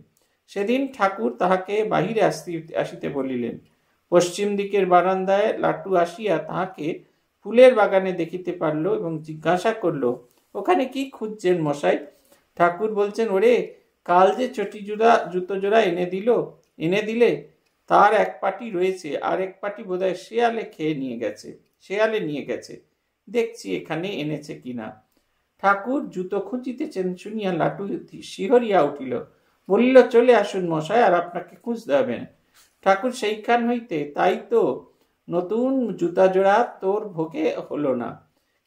সেদিন ঠাকুর তাহাকে বাহিরে আসিতে বলিলেন। পশ্চিম দিকের বারান্দায় লাটু আসিয়া তাহাকে ফুলের বাগানে দেখিতে পারল এবং জিজ্ঞাসা করল, ওখানে কি খুঁজছেন মশাই? ঠাকুর বলছেন, ওরে কাল যে জুতো জোড়া এনে দিলে তার এক পাটি রয়েছে, আর এক পাটি বোধহয় শেয়ালে নিয়ে গেছে। দেখছি এখানে এনেছে কিনা। ঠাকুর জুতো খুঁজিতেছেন শুনিয়া লাটু শিহরিয়া উঠিল, বলিল, চলে আসুন মশাই, আর আপনাকে খুঁজতে হবে না। ঠাকুর সেইখান হইতে, তাই তো, নতুন জুতা জোড়া তোর ভোগে হলো না,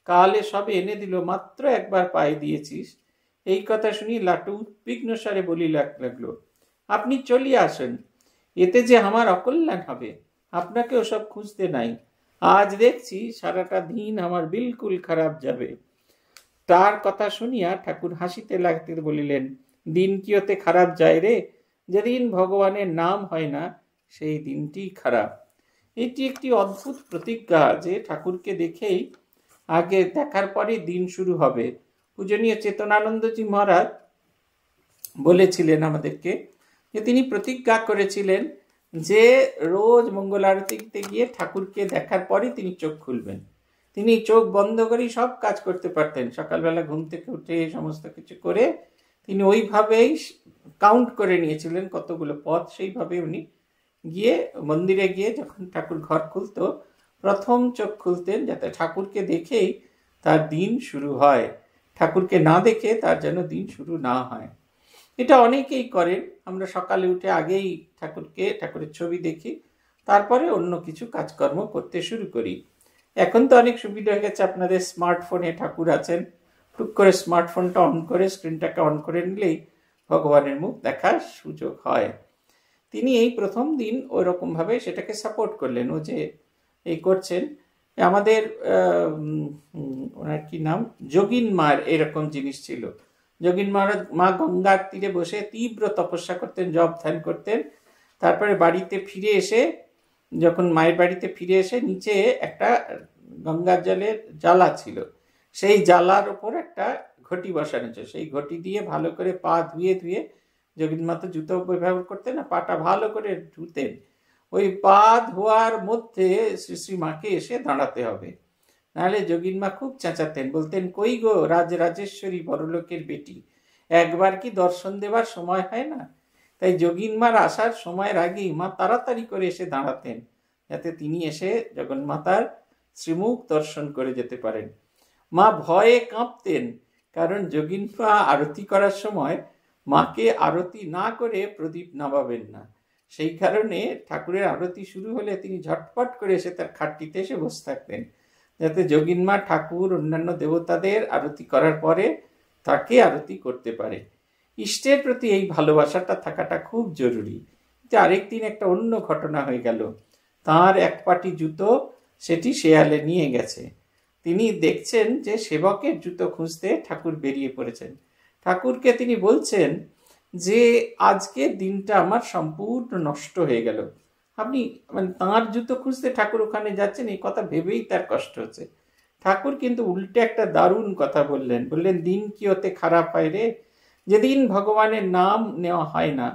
কাল সবে এনে দিল, মাত্র একবার পায়ে দিয়েছিস। এই কথা শুনি লাটু উদ্বিগ্ন স্বরে বলিতে লাগলো, আপনি চলিয়ে আসেন, এতে যে আমার অকল্যাণ হবে, আপনাকে ওসব খুঁজতে নাই। আজ দেখছি সারাটা দিন আমার বিলকুল খারাপ যাবে। তার কথা শুনিয়া ঠাকুর হাসিতে লাগতে বলিলেন, দিন কি ওতে খারাপ যায় রে? যেদিন ভগবানের নাম হয় না সেই দিনটি খারাপ। এটি একটি অদ্ভুত প্রতিজ্ঞা যে ঠাকুরকে দেখেই আগে দেখার পরে দিন শুরু হবে। পূজনীয় চেতনানন্দজি মহারাজ বলেছিলেন আমাদেরকে যে তিনি প্রতিজ্ঞা করেছিলেন যে রোজ মঙ্গল আরতিতে গিয়ে ঠাকুরকে দেখার পরে তিনি চোখ খুলবেন। তিনি চোখ বন্ধ করেই সব কাজ করতে পারতেন। সকালবেলা ঘুম থেকে উঠে সমস্ত কিছু করে তিনি ওইভাবেই কাউন্ট করে নিয়েছিলেন কতগুলো পথ। সেইভাবে উনি গিয়ে মন্দিরে গিয়ে যখন ঠাকুর ঘর খুলতো প্রথম চোখ খুলতেন যাতে ঠাকুরকে দেখেই তার দিন শুরু হয়, ঠাকুরকে না দেখে তার যেন দিন শুরু না হয়। এটা অনেকেই করেন। আমরা সকালে উঠে আগেই ঠাকুরের ছবি দেখি, তারপরে অন্য কিছু কাজকর্ম করতে শুরু করি। এখন তো অনেক সুবিধা হয়ে গেছে, আপনাদের স্মার্টফোনে ঠাকুর আছেন, টুক করে স্মার্টফোনটা অন করে স্ক্রিনটাকে অন করে নিলেই ভগবানের মুখ দেখার সুযোগ হয়। তিনি এই প্রথম দিন ওই রকমভাবে সেটাকে সাপোর্ট করলেন। ও যে এই করছেন, আমাদের ওনার কি নাম, যোগিন মার এরকম জিনিস ছিল। যোগিন মা গঙ্গার তীরে বসে তীব্র তপস্যা করতেন, জপ ধ্যান করতেন। তারপরে বাড়িতে ফিরে এসে, যখন মায়ের বাড়িতে ফিরে এসে নিচে একটা গঙ্গার জলের জ্বালা ছিল, সেই জ্বালার ওপর একটা ঘটি বসানো ছিল। সেই ঘটি দিয়ে ভালো করে পা ধুয়ে ধুয়ে, যোগিন মা তো জুতো ব্যবহার করতেন না, পাটা ভালো করে ধুতেন। ওই পা ধোয়ার মধ্যে শ্রী মাকে এসে দাঁড়াতে হবে, নাহলে যোগিন মা খুব চেঁচাতেন, বলতেন, কই গো রাজরাজেশ্বরী বড়লোকের বেটি, একবার কি দর্শন দেবার সময় হয় না? তাই যোগিন মার আসার সময়ের আগেই মা তাড়াতাড়ি করে এসে দাঁড়াতেন, যাতে তিনি এসে জগন্মাতার শ্রীমুখ দর্শন করে যেতে পারেন। মা ভয়ে কাঁপতেন, কারণ যোগিন মা আরতি করার সময় মাকে আরতি না করে প্রদীপ নামাবেন না। সেই কারণে ঠাকুরের আরতি শুরু হলে তিনি ঝটপট করে এসে তার খাটটিতে এসে বসে থাকতেন, যাতে যোগিন মা ঠাকুর অন্যান্য দেবতাদের আরতি করার পরে তাকে আরতি করতে পারে। ইষ্টের প্রতি এই ভালোবাসাটা থাকাটা খুব জরুরি। আরেকদিন একটা অন্য ঘটনা হয়ে গেল। তার এক পাটি জুতো সেটি শেয়ালে নিয়ে গেছে। তিনি দেখছেন যে সেবকের জুতো খুঁজতে ঠাকুর বেরিয়ে পড়েছেন। ঠাকুরকে তিনি বলছেন যে আজকে দিনটা আমার সম্পূর্ণ নষ্ট হয়ে গেল। আপনি মানে তাঁর জুতো খুঁজতে ঠাকুর ওখানে যাচ্ছেন, এই কথা ভেবেই তার কষ্ট হচ্ছে। ঠাকুর কিন্তু উল্টে একটা দারুণ কথা বললেন, দিন কি ওতে খারাপ হয় রে? যেদিন ভগবানের নাম নেওয়া হয় না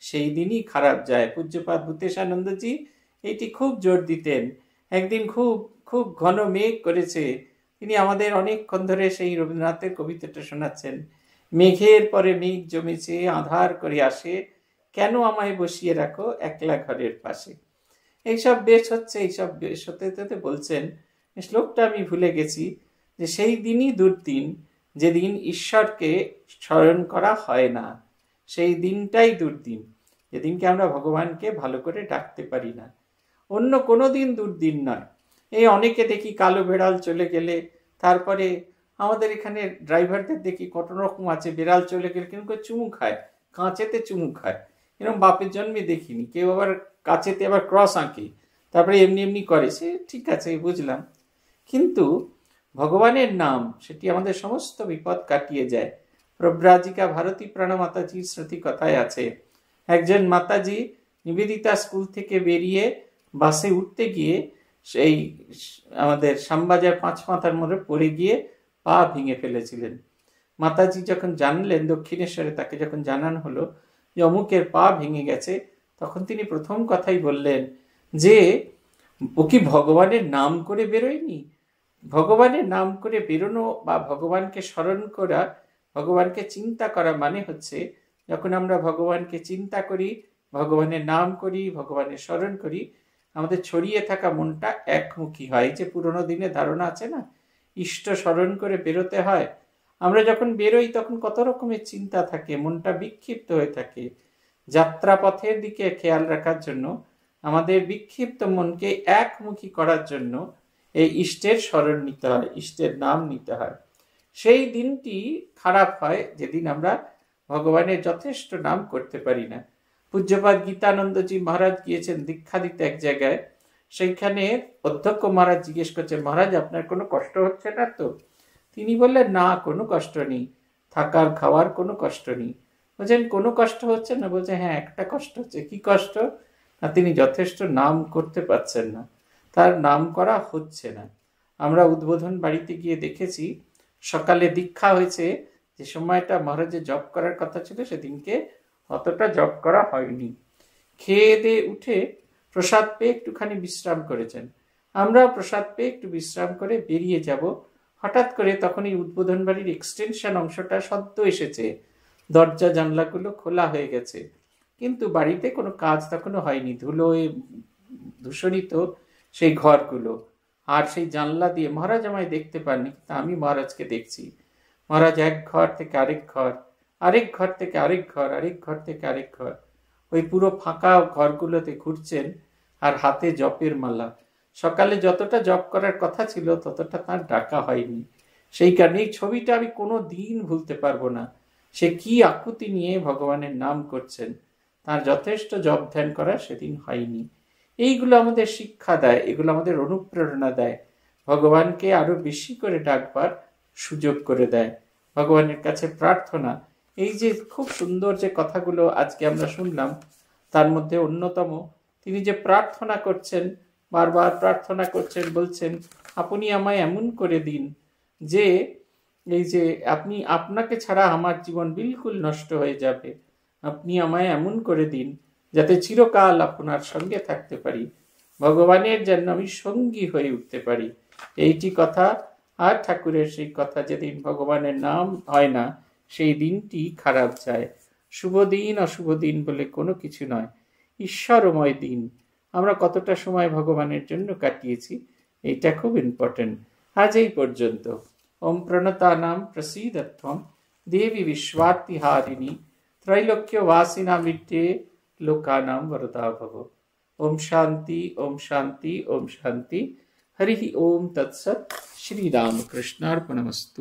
সেই দিনই খারাপ যায়। পূজ্যপাদ ভূতেশানন্দজি এটি খুব জোর দিতেন। একদিন খুব খুব ঘন মেঘ করেছে, তিনি আমাদের অনেকক্ষণ ধরে সেই রবীন্দ্রনাথের কবিতাটা শোনাচ্ছেন। মেঘের পরে মেঘ জমেছে, আঁধার করে আসে, কেন আমায় বসিয়ে রাখো একলা ঘরের পাশে। এইসব বেশ হচ্ছে, এইসব বেশ হতে হতে বলছেন, শ্লোকটা আমি ভুলে গেছি, যে সেই দিনই দুর্দিন যেদিন ঈশ্বরকে স্মরণ করা হয় না, সেই দিনটাই দুর্দিন, যেদিনকে আমরা ভগবানকে ভালো করে ডাকতে পারি না। অন্য কোনো দিন দুর্দিন নয়। এই অনেকে দেখি কালো বেড়াল চলে গেলে, তারপরে আমাদের এখানে ড্রাইভারদের দেখি কত রকম আছে, বেড়াল চলে গেলে কেউ কেউ চুমু খায়, কাঁচেতে চুমু খায়, এরকম বাপের জন্মে দেখিনি। কেউ আবার কাঁচেতে আবার ক্রস আঁকে, তারপরে এমনি এমনি করে, সে ঠিক আছে বুঝলাম। কিন্তু ভগবানের নাম সেটি আমাদের সমস্ত বিপদ কাটিয়ে যায়। প্রব্রাজিকা ভারতী প্রাণা মাতাজির স্মৃতি কথায় আছে, একজন মাতাজি নিবেদিতা স্কুল থেকে বেরিয়ে বাসে উঠতে গিয়ে সেই আমাদের শ্যামবাজার 5 মাথার মোড়ে পড়ে গিয়ে পা ভেঙে ফেলেছিলেন। মাতাজি যখন জানলেন, দক্ষিণেশ্বরে তাকে যখন জানানো হলো যে অমুকের পা ভেঙে গেছে, তখন তিনি প্রথম কথাই বললেন যে ও কি ভগবানের নাম করে বেরোয়নি? ভগবানের নাম করে বেরোনো বা ভগবানকে স্মরণ করা, ভগবানকে চিন্তা করা মানে হচ্ছে, যখন আমরা ভগবানকে চিন্তা করি, ভগবানের নাম করি, ভগবানের স্মরণ করি, আমাদের ছড়িয়ে থাকা মনটা একমুখী হয়। যে পুরোনো দিনে ধারণা আছে না, ইষ্ট স্মরণ করে বেরোতে হয়। আমরা যখন বেরোই তখন কত রকমের চিন্তা থাকে, মনটা বিক্ষিপ্ত হয়ে থাকে। যাত্রাপথের দিকে খেয়াল রাখার জন্য, আমাদের বিক্ষিপ্ত মনকে একমুখী করার জন্য এই ইষ্টের স্মরণ নিতে হয়, ইষ্টের নাম নিতে হয়। সেই দিনটি খারাপ হয় যেদিন আমরা ভগবানের যথেষ্ট নাম করতে পারি না। পূজ্যপাদ গীতানন্দজি মহারাজ গিয়েছেন দীক্ষা দিতে এক জায়গায়। সেইখানে অধ্যক্ষ মহারাজ জিজ্ঞেস করছেন, মহারাজ আপনার কোনো কষ্ট হচ্ছে না তো? তিনি বললেন, না, কোনো কষ্ট নেই, থাকার খাওয়ার কোনো কষ্ট নেই। বলছেন, কোনো কষ্ট হচ্ছে না? বলছে, হ্যাঁ, একটা কষ্ট হচ্ছে। কি কষ্ট? না, তিনি যথেষ্ট নাম করতে পারছেন না, তার নাম করা হচ্ছে না। আমরা উদ্বোধন বাড়িতে গিয়ে দেখেছি, সকালে দীক্ষা হয়েছে, যে সময়টা মহারাজের জপ করার কথা ছিল সেদিনকে অতটা জপ করা হয়নি। খেয়ে দিয়ে উঠে প্রসাদ পেয়ে একটুখানি বিশ্রাম করেছেন। আমরাও প্রসাদ পেয়ে একটু বিশ্রাম করে বেরিয়ে যাব। হঠাৎ করে তখন এই উদ্বোধন বাড়ির এক্সটেনশন অংশটা সদ্য এসেছে, দরজা জানলাগুলো খোলা হয়ে গেছে, কিন্তু বাড়িতে কোনো কাজ তখনও হয়নি। ধুলোয় দূষণিত সেই ঘরগুলো, আর সেই জানলা দিয়ে মহারাজ আমায় দেখতে পাননি, কিন্তু আমি মহারাজকে দেখছি। মহারাজ এক ঘর থেকে আরেক ঘর, আরেক ঘর থেকে আরেক ঘর, আরেক ঘর থেকে আরেক ঘর, ওই পুরো ফাঁকা ঘরগুলোতে ঘুরছেন আর হাতে জপের মালা। সকালে যতটা জপ করার কথা ছিল ততটা তার ডাকা হয়নি। সেই কারণে এই ছবিটা আমি কোনো দিন ভুলতে পারবো না। সে কি আকুতি নিয়ে ভগবানের নাম করছেন, তার যথেষ্ট জপ ধ্যান করা সেদিন হয়নি। এইগুলো আমাদের শিক্ষা দেয়, এগুলো আমাদের অনুপ্রেরণা দেয়, ভগবানকে আরো বেশি করে ডাকবার সুযোগ করে দেয়। ভগবানের কাছে প্রার্থনা, এই যে খুব সুন্দর যে কথাগুলো আজকে আমরা শুনলাম, তার মধ্যে অন্যতম তিনি যে প্রার্থনা করছেন, বারবার প্রার্থনা করছেন, বলছেন, আপনি আমায় এমন করে দিন যে এই যে আপনাকে ছাড়া আমার জীবন বিলকুল নষ্ট হয়ে যাবে। আপনি আমায় এমন করে দিন যাতে চিরকাল আপনার সঙ্গে থাকতে পারি, ভগবানের জন্য আমি সঙ্গী হয়ে উঠতে পারি। এইটি কথা। আর ঠাকুরের সেই কথা, যেদিন ভগবানের নাম হয় না সেই দিনটি খারাপ যায়। শুভ দিন অশুভ দিন বলে কোনো কিছু নয়, ঈশ্বরময় দিন। আমরা কতটা সময় ভগবানের জন্য কাটিয়েছি, এইটা খুব ইম্পর্টেন্ট। আজ এই পর্যন্ত। ওম প্রণতানাম প্রসীদত্বম দেবী বিশ্বার্তিহারিণী ত্রৈলোক্য বাসিনা মিট্টে লোকানাম বরদা ভব। ওম শান্তি, ওম শান্তি, ওম শান্তি। হরি ওম তৎসৎ। শ্রী রামকৃষ্ণার্পণমস্তু।